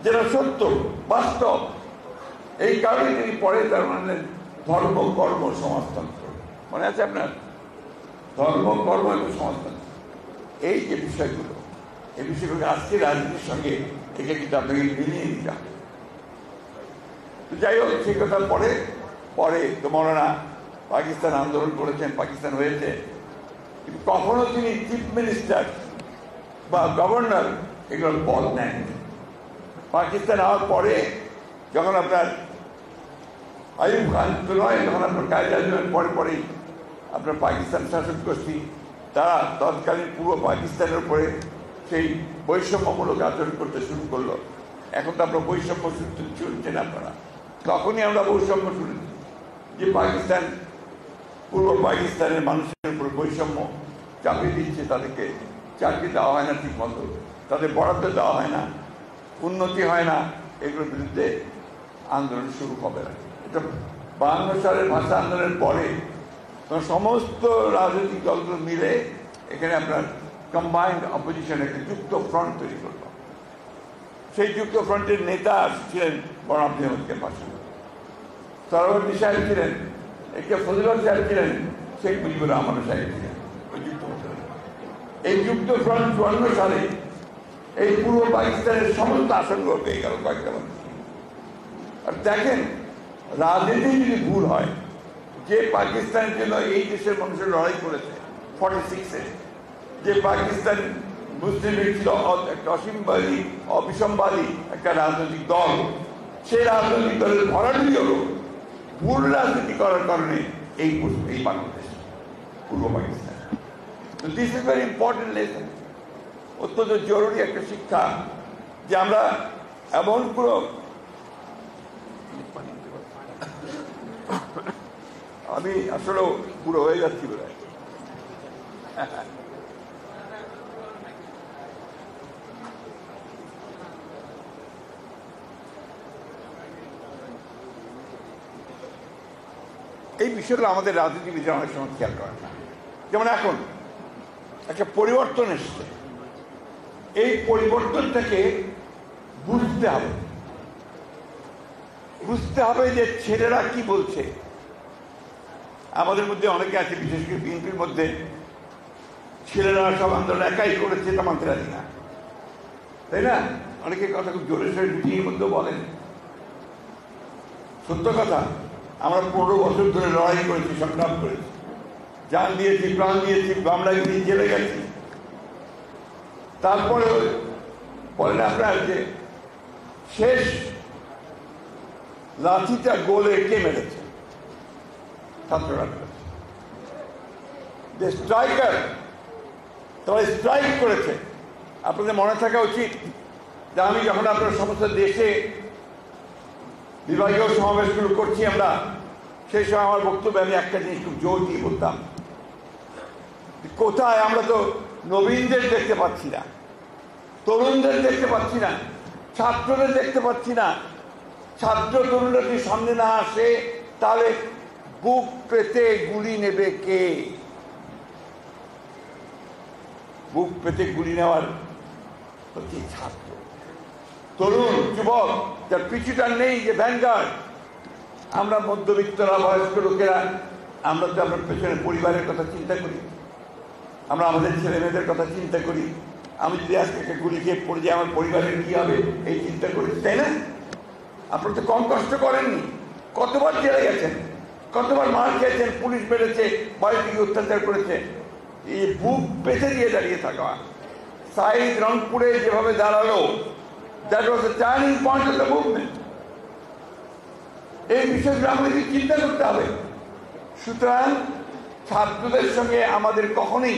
যেটা সত্য বাস্তব। এই কারণে তিনি পরে তার মানে ধর্ম কর্ম সমাজতন্ত্র, মনে আছে আপনার? ধর্ম কর্ম এবং সমাজতন্ত্র, এই যে বিষয়গুলো, এই বিষয়গুলো আজকে রাজনীতির সঙ্গে থেকে কিন্তু আপনাকে মিলিয়ে দিতে হবে। যাই হোক, সেই কথা পরে পরে তো মৌলানা পাকিস্তান আন্দোলন করেছেন, পাকিস্তান হয়েছে, কিন্তু কখনো তিনি চিফ মিনিস্টার বা গভর্নর এগুলোর পদ নেন। পাকিস্তান হওয়ার পরে যখন আপনার আইয়ুব খান তো নয়, যখন আপনার কায়দা আজমের পরে পরেই আপনার পাকিস্তান শাসক গোষ্ঠী তারা তৎকালীন পূর্ব পাকিস্তানের উপরে সেই বৈষম্যমূলক আচরণ করতে শুরু করলো। এখন তো আপনার বৈষম্য শুনছেন আপনারা, তখনই আমরা বৈষম্য শুনেছি যে পাকিস্তান পূর্ব পাকিস্তানের মানুষের উপর বৈষম্য চাপিয়ে দিচ্ছে, তাদেরকে চাকরি দেওয়া হয় না ঠিক মতো, তাদের বরাদ্দ দেওয়া হয় না, উন্নতি হয় না, এগুলোর বিরুদ্ধে আন্দোলন শুরু হবে না। এটা 52 সালের ভাষা আন্দোলনের পরে সমস্ত রাজনৈতিক দলগুলো মিলে এখানে আপনার কম্বাইন্ড অপোজিশন একটা যুক্ত ফ্রন্ট তৈরি করল। সেই যুক্ত ফ্রন্টের নেতা ছিলেন বড় আব্দুল হামিদের পাশে, সরওয়ার্দী সাহেব ছিলেন, একে ফজলুল সাহেব ছিলেন, শেখ মুজিবুর রহমান সাহেব ছিলেন ওই যুক্ত ফ্রন্ট। এই যুক্ত ফ্রন্ট 54 সালে এই পূর্ব পাকিস্তানের সমস্ত আসনগুলো পেয়ে গেল কয়েকটা মানুষ। আর দেখেন, রাজনীতি যদি ভুল হয়, যে পাকিস্তানের জন্য এই দেশের মানুষের লড়াই করেছে 46-এ, যে পাকিস্তান মুসলিম লীগ ছিল একটা অসীমবাদী অবিসম্বাদী একটা রাজনৈতিক দল, সেই রাজনৈতিক দলের ভরাডুবি হলো ভুল রাজনীতি করার কারণে এই বাংলাদেশ পূর্ব পাকিস্তান। তো this is very important lesson, অত্যন্ত জরুরি একটা শিক্ষা, যে আমরা এমন কোনো আমি আসলেও পুরো হয়ে যাচ্ছি বোধ হয়। এই বিষয়গুলো আমাদের রাজনীতিবিদরা অনেক সময় খেয়াল করে না। যেমন এখন একটা পরিবর্তন এসছে, এই পরিবর্তনটাকে বুঝতে হবে, বুঝতে হবে যে ছেলেরা কি বলছে। আমাদের মধ্যে অনেকে আছে, বিশেষ করে বিএনপির মধ্যে, ছেলেরা সব আন্দোলন একাই করেছে এটা মানতে রাজি না, তাই না? অনেকে কথা খুব জোরে সোরে মিটিংয়ের মধ্যে বলেন। সত্য কথা, আমরা 15 বছর ধরে লড়াই করেছি, সংগ্রাম করেছি, জান দিয়েছি, প্রাণ দিয়েছি, মামলা গিয়ে জেলে গেছি। তারপরে বলেন আপনার যে শেষ লাঠিটা গোলে কে মেরেছে? ছাত্ররা মেরেছে। যে স্ট্রাইকার, তারা স্ট্রাইক করেছে। আপনাদের মনে থাকা উচিত যে আমি যখন আপনার সমস্ত দেশে বিভাগীয় সমাবেশগুলো করছি আমরা, সেই সময় আমার বক্তব্যে আমি একটা জিনিস খুব জোর দিয়ে বলতাম, কোথায় আমরা তো নবীনদের দেখতে পাচ্ছি না, তরুণদের দেখতে পাচ্ছি না, ছাত্রদের দেখতে পাচ্ছি না। ছাত্র তরুণরা যদি সামনে না আসে তাহলে বুক পেতে গুলি নেবে কে? বুক পেতে গুলি নেওয়ার হচ্ছে ছাত্র, তরুণ, যুবক, যার পিছুটার নেই, যে ভ্যানগার্ড। আমরা মধ্যবিত্তরা, বয়স্ক লোকেরা, আমরা তো আপনার পেছনে পরিবারের কথা চিন্তা করি, আমরা আমাদের ছেলে মেয়েদের কথা চিন্তা করি। আমি যদি আজকে একটা গুলি খেয়ে পড়ে যাই, আমার পরিবারের কি হবে এই চিন্তা করি, তাই না? আপনারা তো কম কষ্ট করেননি, কতবার জেলে গেছেন, কতবার মার খেয়েছেন, পুলিশ মেরেছে, বাড়ি থেকে অত্যাচার করেছে। এই বুক পেতে দিয়ে দাঁড়িয়ে থাকা সাইদ রংপুরে যেভাবে দাঁড়ালো, that was the turning point of the movement. এই বিষয়গুলো আমাদেরকে চিন্তা করতে হবে। সুতরাং ছাত্রদের সঙ্গে আমাদের কখনোই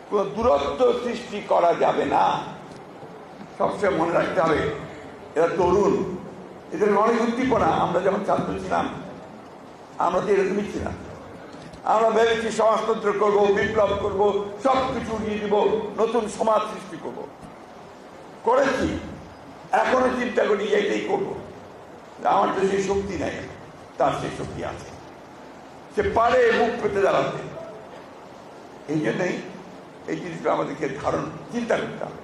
কোনো দূরত্ব সৃষ্টি করা যাবে না। সবসময় মনে রাখতে হবে এরা তরুণ, এদের অনেক উদ্দীপনা। আমরা যখন ছাত্র ছিলাম আমরা তো এরকমই ছিলাম। আমরা ভেবেছি সমাজতন্ত্র করবো, বিপ্লব করব, সব কিছু উড়িয়ে দিব, নতুন সমাজ সৃষ্টি করব। করেছি, এখনো চিন্তা করি এইটাই করবো। আমার তো সেই শক্তি নেই, তার সেই শক্তি আছে, সে পারে মুখ পেতে দাঁড়াতে। এই জন্যই এই জিনিসগুলো আমাদেরকে চিন্তা করতে হবে।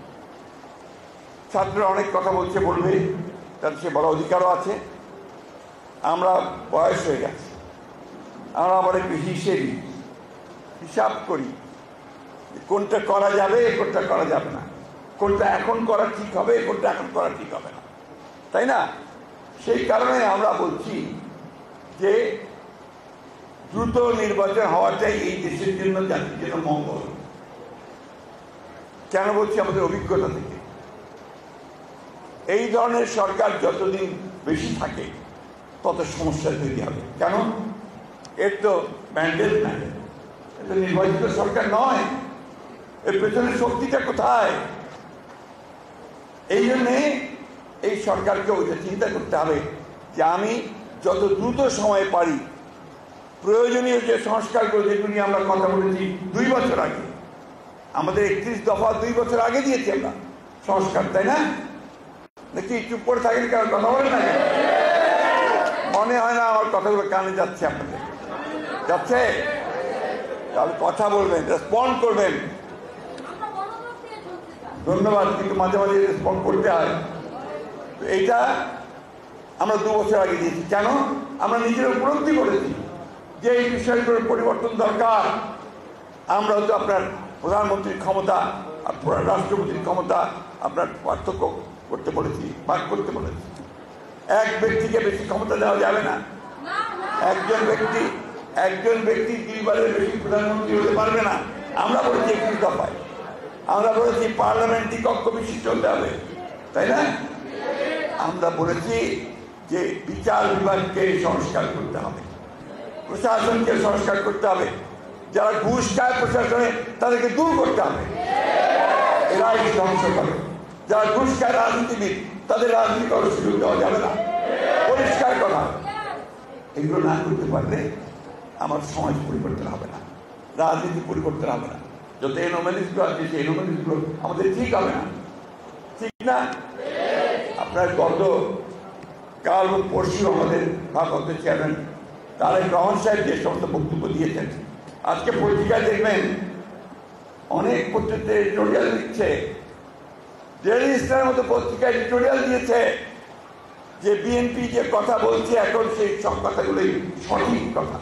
ছাত্ররা অনেক কথা বলছে, বলবে, তার সে বড় অধিকারও আছে। আমরা বয়স হয়ে গেছে, আমরা আবার একটু হিসাব করি কোনটা করা যাবে, কোনটা করা যাবে না, কোনটা এখন করা ঠিক হবে, কোনটা এখন করা ঠিক হবে না, তাই না? সেই কারণে আমরা বলছি যে দ্রুত নির্বাচন হওয়াটাই এই দেশের জন্য, জাতির জন্য মঙ্গল। কেন বলছি? আমাদের অভিজ্ঞতা থেকে এই ধরনের সরকার যতদিন বেশি থাকে তত সমস্যা তৈরি হবে। কেন? এর তো ম্যান্ডেট নাই, এটা নির্বাচিত সরকার নয়, এর পেছনের শক্তিটা কোথায়? এই জন্যে এই সরকারকে ওইটা চিন্তা করতে হবে যে আমি যত দ্রুত সময় পারি প্রয়োজনীয় যে সংস্কারগুলো, যেগুলি আমরা কথা বলেছি 2 বছর আগে, আমাদের 31 দফা 2 বছর আগে দিয়েছি আমরা সংস্কার, তাই না? নাকি চুপ করে থাকেন, কারণ কথা বলেন না? মনে হয় না আমার কথাগুলো কানে যাচ্ছে আপনাদের? যাচ্ছে? তাহলে কথা বলবেন, রেসপন্ড করবেন। ধন্যবাদ, কিন্তু মাঝে মাঝে রেসপন্ড করতে হয়। এইটা আমরা 2 বছর আগে দিয়েছি। কেন? আমরা নিজেরা উপলব্ধি করেছি যে এই বিষয়গুলোর পরিবর্তন দরকার। আমরা হয়তো আপনার প্রধানমন্ত্রীর ক্ষমতা আর রাষ্ট্রপতির ক্ষমতা আপনার পার্থক্য করতে বলেছি, ভাগ করতে বলেছি। এক ব্যক্তিকে বেশি ক্ষমতা দেওয়া যাবে না। একজন ব্যক্তি 2 বারের বেশি প্রধানমন্ত্রী হতে পারবে না। আমরা বলেছি 21 দফায়, আমরা বলেছি পার্লামেন্ট কক্ষ বিশিষ্ট হতে হবে, তাই না? আমরা বলেছি যে বিচার বিভাগকে সংস্কার করতে হবে, প্রশাসনকে সংস্কার করতে হবে, যারা ঘুষ খায় প্রশাসনে তাদেরকে দূর করতে হবে, এরাই ধ্বংস করে। যারা ঘুষ খায় রাজনীতিবিদ, তাদের রাজনীতি করার সুযোগ দেওয়া যাবে না। পরিষ্কার কথা। এগুলো না করতে পারলে আমার সমাজ পরিবর্তন হবে না, রাজনীতি পরিবর্তন হবে না। যত এনোমেলিসগুলো আছে সেই এনোমেলিসগুলো আমাদের ঠিক হবে না, ঠিক না? আপনার গত কাল পরশু আমাদের ভারপ্রাপ্ত চেয়ারম্যান তারেক রহমান সাহেব যে সমস্ত বক্তব্য দিয়েছেন, আজকে পত্রিকায় দেখবেন অনেক পত্রিকা এডিটোরিয়াল দিচ্ছে। ডেইলি স্টারের মতো পত্রিকা এডিটোরিয়াল দিয়েছে যে বিএনপি যে কথা বলছে এখন সেই সব কথাগুলোই সঠিক কথা।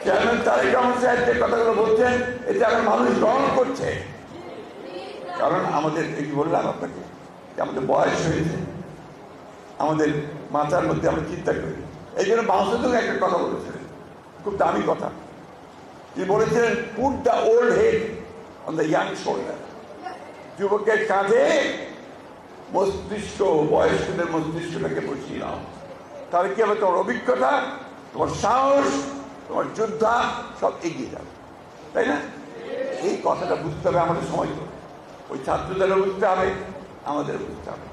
চেয়ারম্যান তারেক রহমান সাহেব যে কথাগুলো বলছেন এটা এখন মানুষ গ্রহণ করছে। কারণ আমাদের এই বললাম আপনাকে, আমাদের বয়স হয়েছে, আমাদের মাথার মধ্যে আমরা চিন্তা করি। এই জন্য বাংলাদেশ একটা কথা বলেছিলেন, খুব দামি কথা। তিনি বলেছিলেন, put the old head on the young shoulder. যুবকের কাঁধে মস্তিষ্ক, বয়স্কদের মস্তিষ্কটাকে বসিয়ে নাও, তাহলে কি হবে? তোমার অভিজ্ঞতা, তোমার সাহস, তোমার যোদ্ধা সব এগিয়ে যাবে, তাই না? এই কথাটা বুঝতে হবে আমাদের সময়। ওই ছাত্রদেরও বুঝতে হবে, আমাদের বুঝতে হবে।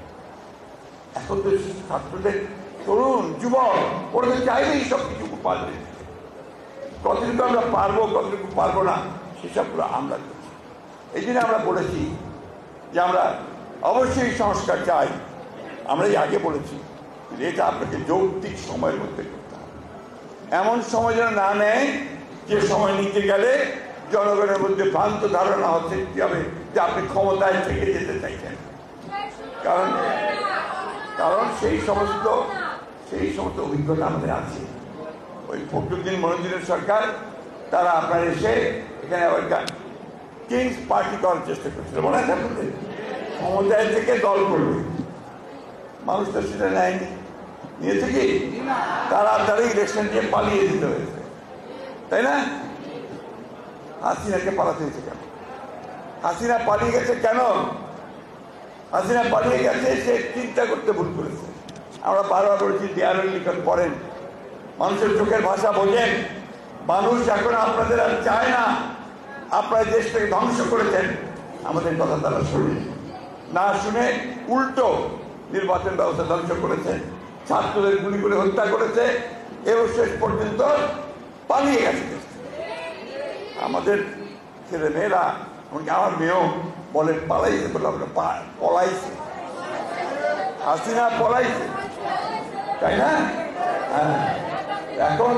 এখন তো ছাত্রদের, তরুণ যুবক, ওরা তো চাইবেই সব কিছু পারবে। কতটুকু আমরা পারবো, কতটুকু পারবো না, সেসবগুলো আমরা করছি। এই জন্য আমরা বলেছি যে আমরা অবশ্যই সংস্কার চাই। আমরা এই আগে বলেছি এটা আপনাকে যৌক্তিক সময়ের মধ্যে করতে হবে। এমন সময় যেন না নেয় যে সময় নিতে গেলে জনগণের মধ্যে ভ্রান্ত ধারণা হচ্ছে কি হবে যে আপনি ক্ষমতায় থেকে যেতে চাইছেন। কারণ সেই সমস্ত অভিজ্ঞতা আমাদের আছে। ওই ফখরুদ্দিন মনোজিনের সরকার, তারা আপনার এসে এখানে আবার কিংস পার্টি করার চেষ্টা করছিল, মনে আছে আপনাদের? ক্ষমতায় থেকে দল করবে, মানুষ তো সেটা নেয়নি। নিয়েছে কি? তাড়াতাড়ি ইলেকশন দিয়ে পালিয়ে দিতে হয়েছে, তাই না? হাসিনাকে পালাতে হয়েছে কেন? হাসিনা পালিয়ে গেছে কেন? হাসিনা পালিয়ে গেছে, সে চিন্তা করতে ভুল করেছে। আমরা বারবার বলেছি, দেয়ালের লিখন পড়েন, মানুষের চোখের ভাষা বোঝেন। মানুষ এখন আপনাদের আর চায় না। আপনারা দেশটাকে ধ্বংস করেছেন, আমাদের কথা তারা শুনে না, শুনে উল্টো নির্বাচন ব্যবস্থা ধ্বংস করেছে, ছাত্রদের গুলি করে হত্যা করেছে এবং শেষ পর্যন্ত পালিয়ে গেছে। আমাদের ছেলে মেয়েরা, এমনকি আমার মেয়েও বলে পালাইছে, বলে আমরা পলাইছে, হাসিনা পলাইছে, তাই না? হ্যাঁ, এখন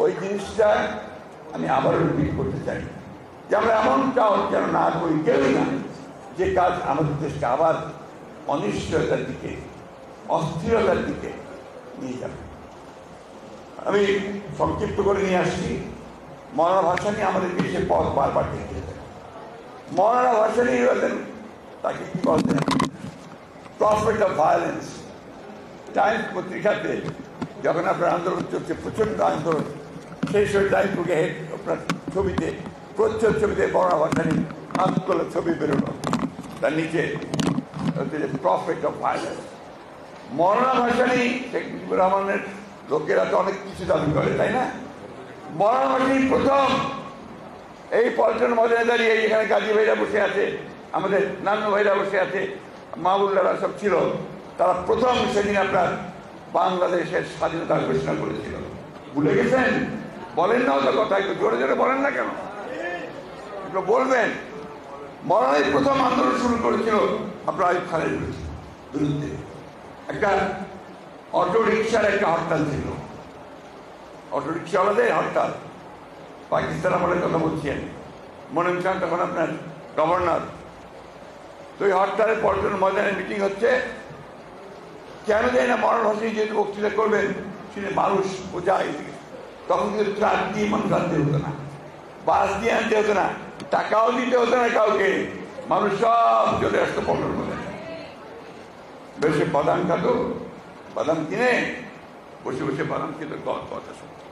ওই জিনিসটা আমি আবারও রিপিট করতে চাই যে আমরা এমনটাও যেন না করি, কেউই না, যে কাজ আমাদের দেশকে আবার অনিশ্চয়তার দিকে, অস্থিরতার দিকে নিয়ে যাবে। আমি সংক্ষিপ্ত করে নিয়ে আসছি। মৌলানা ভাসানী আমাদের দেশে পথ বারবার দেখিয়েছেন। মৌলানা ভাসানী হলেন, তাকে কি বলতেন, প্রফেট অফ ভায়োলেন্স। টাইমস পত্রিকাতে যখন আপনার আন্দোলন চলছে, প্রচন্ড আন্দোলন, সেই সময় টাইম বুকে আপনার ছবিতে, প্রচ্ছদ ছবিতে মৌলানা ভাসানী হাত তোলা ছবি বেরোলো, তার নিচে প্রফেট অফ ভায়োলেন্স। মৌলানা ভাসানী, শেখ মুজিবুর রহমানের লোকেরা তো অনেক কিছু দাবি করে, তাই না? মৌলানা ভাসানী প্রথম এই পল্টন ময়দানে দাঁড়িয়ে, এখানে গাজী ভাইরা বসে আছে, আমাদের নানু ভাইরা বসে আছে, মাহবুল্লারা সব ছিল, তারা প্রথম সেদিন আপনার বাংলাদেশের স্বাধীনতা ঘোষণা করেছিল। ভুলে গেছেন? বলেন না তো কথা, একটু জোরে জোরে বলেন না কেন? একটু বলবেন। মৌলানাই প্রথম আন্দোলন শুরু করেছিল আপনার আইয়ুব খানের বিরুদ্ধে। একটা অটো রিক্সার একটা হরতাল ছিল, অটো রিক্সাওয়ালাদের হরতাল। পাকিস্তান আমলের কথা বলছি আমি, মনিম খান তখন আপনার গভর্নর। তো এই হরতালের পল্টন ময়দানে মিটিং হচ্ছে, কেন যায় না মৌলানা ভাসানী যেহেতু বক্তৃতা করবেন, সেটা মানুষ বোঝায়। তখন কিন্তু ট্রাক দিয়ে মানুষ আনতে হতো না, বাস দিয়ে আনতে হতো না, টাকাও দিতে হতো না কাউকে, মানুষ সব চলে আসতো পল্টন ময়দানে, বেশি বাদাম খাতো, বাদাম কিনে বসে বসে বাদাম খেতে কথা শুনতো।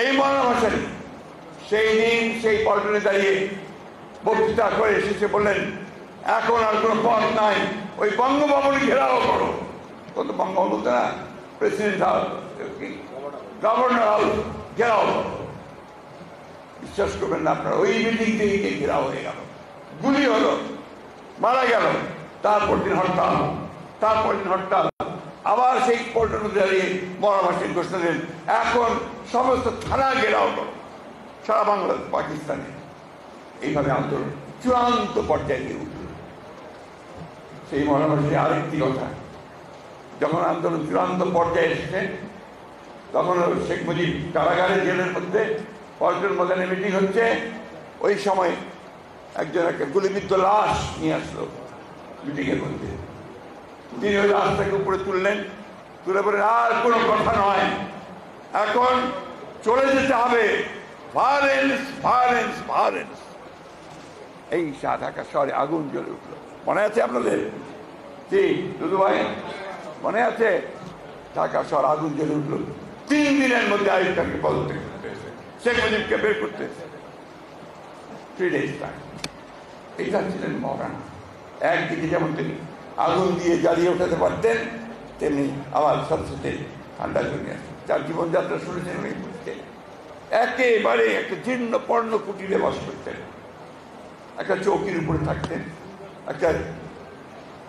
এই মৌলানা ভাসানী সেই দিন সেই পল্টনে দাঁড়িয়ে বক্তৃতা করে শেষে বললেন, এখন আর কোনো পথ নাই, ওই বঙ্গভবন ঘেরাও করো। কত বঙ্গভবন বলতে না, প্রেসিডেন্ট হাউস, গভর্নর হাউস ঘেরাও করো। বিশ্বাস করবেন না আপনার, ওই মিটিং থেকে ঘেরাও হয়ে গেল, গুলি হলো, মারা গেল। তারপর দিন হরতাল, তারপর দিন হরতাল, আবার সেই পল্টনে দাঁড়িয়ে মৌলানা ভাসানী ঘোষণা দেন, এখন সমস্ত থানা ঘেরাও করো সারা বাংলাদেশ, পাকিস্তানে। এইভাবে আন্দোলন চূড়ান্ত পর্যায়ে গিয়ে উঠল। সেই মৌলানা ভাসানী আরেকটি কথা, যখন আন্দোলন চূড়ান্ত পর্যায়ে এসেছে, তখন শেখ মুজিব কারাগারে, জেলের মধ্যে পল্টন ময়দানে মিটিং হচ্ছে। ওই সময় একজন একটা গুলিবিদ্ধ লাশ নিয়ে আসলো মিটিংয়ের মধ্যে। তিনি ওই লাশটাকে উপরে তুললেন, তুলে বলেন, আর কোনো কথা নয়, এখন চলে যেতে হবে, ভায়োলেন্স ভায়োলেন্স ভায়োলেন্স। এই ঢাকা শহরে আগুন জ্বলে উঠলো। মনে আছে আপনাদের? জি দুদু ভাই, মনে আছে? ঢাকা শহর আগুন জ্বলে উঠলো। 3 দিনের মধ্যে আইয়ুব খানকে পদত্যাগ করতে হয়েছে, শেখ মুজিবকে বের করতে হয়েছে। 3 days time। এইটা ছিলেন মৌলানা। একদিকে যেমন তিনি আগুন দিয়ে জ্বালিয়ে উঠাতে পারতেন, তেমনি আবার সাথে সাথে ঠান্ডা জমে আসে। যার জীবনযাত্রা শুনেছেন উনি বুঝতেন। একেবারে একটা জীর্ণ পর্ণ কুটিরে বাস করতেন, একটা চৌকির উপরে থাকতেন, একটা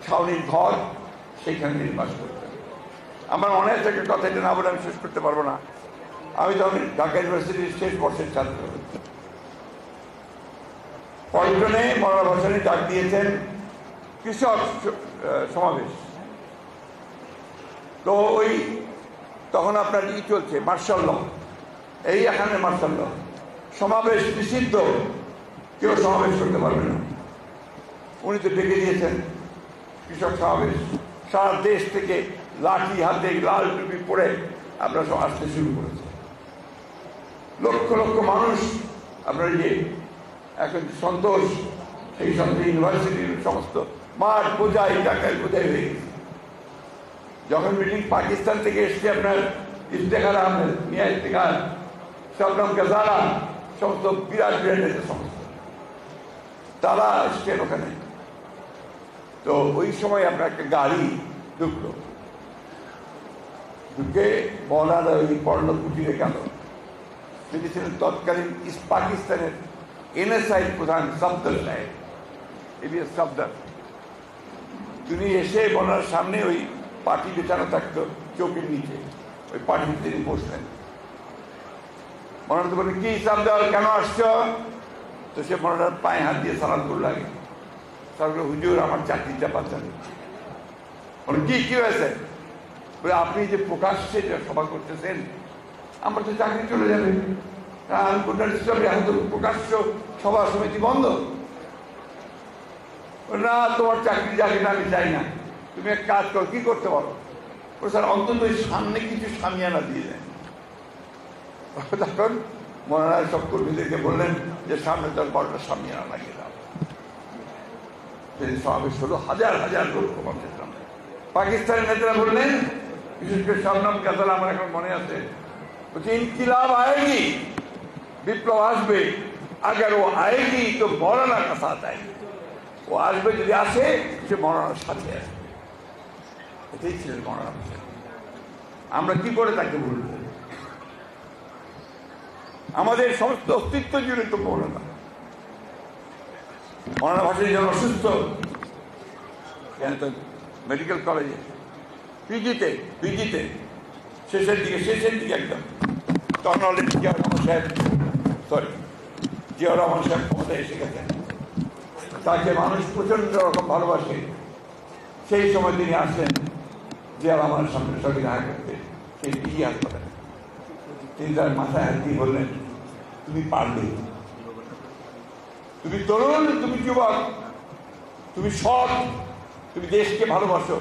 ছাউনির ঘর, সেইখানে তিনি বাস করতেন। আমার মনে আছে একটা কথা, এটা না বলে আমি শেষ করতে পারবো না। আমি তখন ঢাকা ইউনিভার্সিটির শেষ বর্ষের ছাত্র। পল্টনে মৌলানা ভাসানী ডাক দিয়েছেন কৃষক সমাবেশ। তো ওই তখন আপনার ই চলছে, মার্শাল ল, এই এখানে মার্শাল ল, সমাবেশ নিষিদ্ধ, কেউ সমাবেশ করতে পারবে না। উনি তো ডেকে দিয়েছেন কৃষক সমাবেশ। সারা দেশ থেকে লাঠি হাতে, লাল টুপি পরে আপনারা সব আসতে শুরু করেছে। লক্ষ লক্ষ মানুষ আপনার যে এখন সন্তোষ, সেই সন্তোষ ইউনিভার্সিটির সমস্ত মাঠ বোঝাই, ঢাকায় বোঝাই হয়ে গেছে। যখন মিটিং পাকিস্তান থেকে এসছে আপনার ইফতেখার আহমেদ, মিয়া ইফতেখার, শবনম গাজালা, সমস্ত বিরাট বিরাট নেতা সমস্ত তারা এসছেন ওখানে। তো ওই সময় আপনার একটা গাড়ি ঢুকলো, ঢুকে মৌলানা ওই কর্ণকুটিরে গেল। তিনি ছিলেন তৎকালীন পাকিস্তানের NSI প্রধান সফদর সাহেব, এবিএস সফদর। তিনি এসে মৌলানার সামনে ওই পার্টি বেচানো থাকতো চৌকির নিচে, ওই পার্টিতে তিনি বসলেন। মৌলানা তো বলেন, কি সফদর, কেন আসছো? তো সে মৌলানার পায়ে হাত দিয়ে সালাম করল। লাগে সরকার, হুজুর আমার চাকরিটা বাঁচান। বলে, কি হয়েছে? বলে, আপনি যে প্রকাশ্যে যে সভা করতেছেন, আমার তো চাকরি চলে যাবে। আমি এখন তো প্রকাশ্য সভা সমিতি বন্ধ। না, তোমার চাকরি যাবে না, আমি চাই না। তুমি এক কাজ করো, কি করতে পারো? স্যার, অন্তত ওই সামনে কিছু সামিয়ানা দিয়ে দেন। তখন মৌলানা সব কর্মীদেরকে বললেন যে সামনে 10-12টা সামিয়ানা লাগিয়ে দাও। সমাবেশ হলো, হাজার হাজার লোক সমাবেশের সামনে। পাকিস্তানের নেতারা বললেন, বিশেষ করে শবনম গাজালা, আমার এখন মনে আছে, বলছে, ইনকিলাব আয়েগি, বিপ্লব আসবে, আগার ও আয়েগি তো মৌলানা কা সাথ আয়েগি। ও আসবে, যদি আসে সে মৌলানার সাথে আসবে। এটাই ছিলেন মৌলানা। আমরা কি করে তাকে বলব? আমাদের সমস্ত অস্তিত্ব জুড়ে তো মৌলানা। মৌলানা ভাসানী যখন অসুস্থ, মেডিকেল কলেজে পিজিতে শেষের দিকে একদম, তখন অলরেডি জিয়াউর রহমান সাহেব ক্ষমতায় এসে গেছেন। তাকে মানুষ প্রচন্ড রকম ভালোবাসে। সেই সময় তিনি আসলেন জিয়া রহমানের সামনে সঙ্গে দেখা করতে, সেই পিজি হাসপাতালে। তিনি তার মাথায় হাত দিয়ে বললেন, তুমি পারবে, তুমি তরুণ, তুমি যুবক, তুমি সৎ, তুমি দেশকে ভালোবাসো,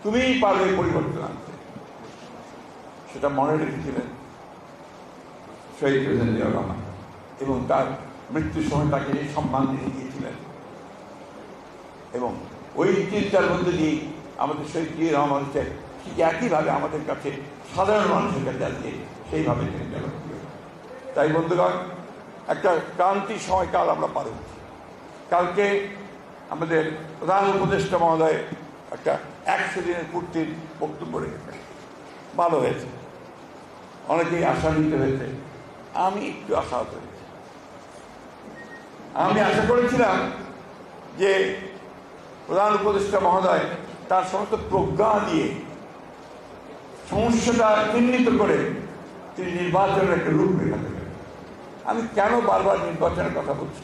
তুমিই পারবে পরিবর্তন আনতে। সেটা মনে রেখেছিলেন শহীদ প্রেসিডেন্ট জিয়াউর রহমান, এবং তার মৃত্যুর সময় তাকে এই সম্মান দিয়ে দিয়েছিলেন। এবং ওই চিন্তার মধ্যে দিয়ে আমাদের শহীদ জিয়াউর রহমান হচ্ছে ঠিক একইভাবে আমাদের কাছে সাধারণ মানুষের কাছে আজকে সেইভাবে তিনি জনপ্রিয়। তাই বন্ধুগণ, একটা ক্রান্তির সময়কাল আমরা পার হচ্ছি। কালকে আমাদের প্রধান উপদেষ্টা মহোদয় একটা 100 দিনের পূর্তির বক্তব্য রেখেছেন, ভালো হয়েছে। অনেকেই আশান্বিত হয়েছে, আমি একটু আশাহত হয়েছি। আমি আশা করেছিলাম যে প্রধান উপদেষ্টা মহোদয় তার সমস্ত প্রজ্ঞা দিয়ে সমস্যাটা চিহ্নিত করে তিনি নির্বাচনের একটা রূপরেখা দেবেন। আমি কেন বারবার নির্বাচনের কথা বলছি?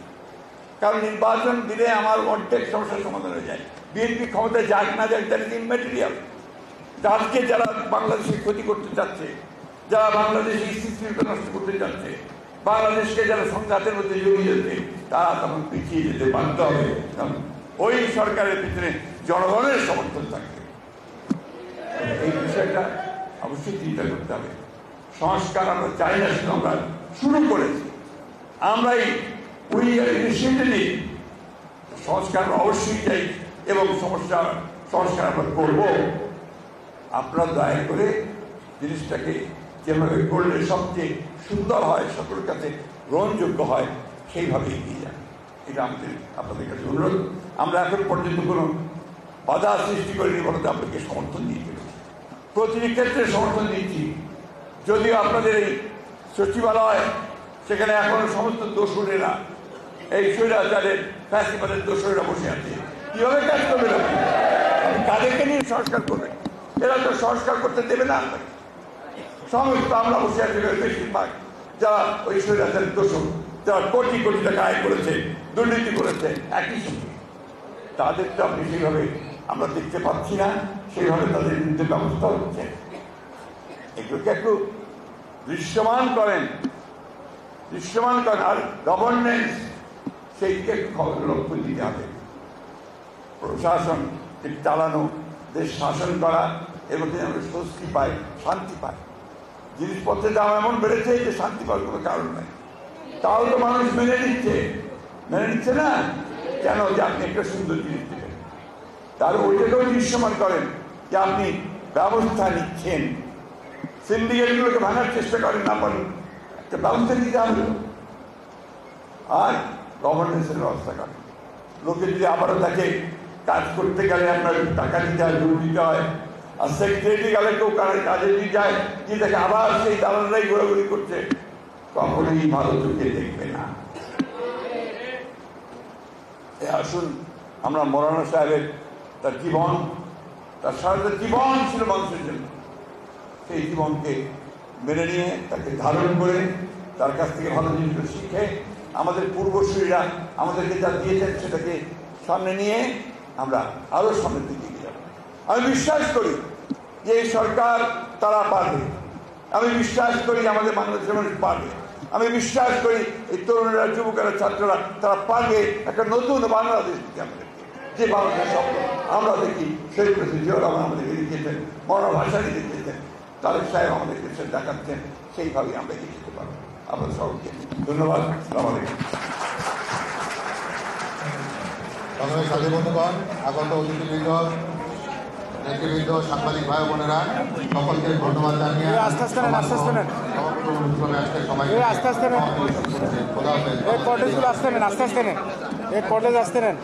কারণ নির্বাচন দিলে আমার অর্ধেক সমস্যার সমাধান হয়ে যায়। বিএনপি ক্ষমতায় যাক না যাক, দ্যাট ইজ ইমম্যাটেরিয়াল। আজকে যারা বাংলাদেশে ক্ষতি করতে চাচ্ছে, যারা বাংলাদেশে স্থিতিশীলতা নষ্ট করতে চাচ্ছে, বাংলাদেশকে যারা সংঘাতের মধ্যে জড়িয়ে যাচ্ছে, তারা তখন পিছিয়ে যেতে বাধ্য হবে। ওই সরকারের পিছনে জনগণের সমর্থন থাকবে। এই বিষয়টা অবশ্যই চিন্তা করতে হবে। সংস্কার আমরা চাই না, শুধু আমরা শুরু করেছি, আমরাই ওই ইনিশিয়েটিভ নেই। সংস্কার অবশ্যই চাই এবং সংস্কার আমরা করব। আপনারা দয়া করে জিনিসটাকে যেভাবে করলে সবচেয়ে সুন্দর হয়, সকলের কাছে গ্রহণযোগ্য হয়, সেইভাবে এগিয়ে যান। এটা আমাদের আপনাদের কাছে অনুরোধ। আমরা এখন পর্যন্ত কোনো বাধা সৃষ্টি করিনি, বলতে আপনাকে সমর্থন দিয়ে চলেছি, প্রতিটি ক্ষেত্রে সমর্থন দিচ্ছি। যদিও আপনাদের এই সচিবালয়, সেখানে এখনো সমস্ত দোসরেরা, এই স্বৈরাচারের ফ্যাসিবাদের দোসরেরা বসে আছে, কিভাবে কাজ করবে? আপনি কাদেরকে নিয়ে সংস্কার করবেন? এরা তো সংস্কার করতে দেবে না আপনাকে। সমস্ত আমরা বসে আছি বেশিরভাগ যারা ওই স্বৈরাচারের দোসর, যারা কোটি কোটি টাকা আয় করেছে, দুর্নীতি করেছে, একই সঙ্গে তাদের তো আপনি সেইভাবে আমরা দেখতে পাচ্ছি না, সেইভাবে তাদের বিরুদ্ধে ব্যবস্থা হচ্ছে। এগুলোকে একটু দৃশ্যমান করেন। আর গভর্নেন্স, সেইদিকে একটু লক্ষ্য দিতে হবে। প্রশাসন চালানো, দেশ শাসন করা, এর মধ্যে আমরা স্বস্তি পাই, শান্তি পাই। জিনিসপত্রের দাম এমন বেড়েছে যে শান্তি পাওয়ার কোনো কারণ নাই। তাও তো মানুষ মেনে নিচ্ছে না কেন? যে আপনি একটা সুন্দর জিনিস দেবেন, তার ওইটাকেও দৃশ্যমান করেন যে আপনি ব্যবস্থা নিচ্ছেন, সিন্ডিকেটগুলোকে ভাঙার চেষ্টা করেন, না পারেন একটা ব্যবস্থা নিতে হবে। আর গভর্নেন্সের ব্যবস্থা করেন। লোকে যদি আবারও তাকে কাজ করতে গেলে আপনার টাকা দিতে হয়, জোর দিতে হয়, আর সেক্রেটারি গেলে কেউ কাজে দিয়ে যায়, যে তাকে আবার সেই দালালরাই ঘোরাঘুরি করছে, কখনোই ভালো চোখে দেখবে না। আসুন আমরা মৌলানা সাহেবের তার জীবন, তার সারাটা জীবন ছিল মানুষের জন্য, সেই জীবনকে মেনে নিয়ে তাকে ধারণ করে তার কাছ থেকে ভালো জিনিসগুলো শিখে আমাদের পূর্বসূরীরা আমাদেরকে যা দিয়েছেন সেটাকে সামনে নিয়ে আমরা আরো সামনের দিকে এগিয়ে যাব। আমি বিশ্বাস করি যে এই সরকার তারা পারবে, আমি বিশ্বাস করি আমাদের বাংলাদেশের মানুষ পারবে, আমি বিশ্বাস করি এই তরুণেরা, যুবকেরা, ছাত্ররা তারা পারবে একটা নতুন বাংলাদেশ দিতে আমাদেরকে। যে বাংলাদেশ স্বপ্ন আমরা দেখি, শহীদ প্রেসিডেন্ট জিয়াউর রহমান আমাদেরকে দেখিয়েছেন, মৌলানা ভাসানী দেখিয়েছেন, তারেক সাহেব আমাদেরকে সে দেখাচ্ছেন, সেইভাবেই আমরা এগিয়ে যেতে পারবো। আপনাদের সবাইকে ধন্যবাদ। আসসালামু আলাইকুম। সংগ্রামী সাথী বন্ধুগণ, আগত অতিথিবৃন্দ, নেতৃবৃন্দ, সাংবাদিক ভাই বোনেরা, সকলকে ধন্যবাদ জানিয়ে আস্তে আস্তে নেন।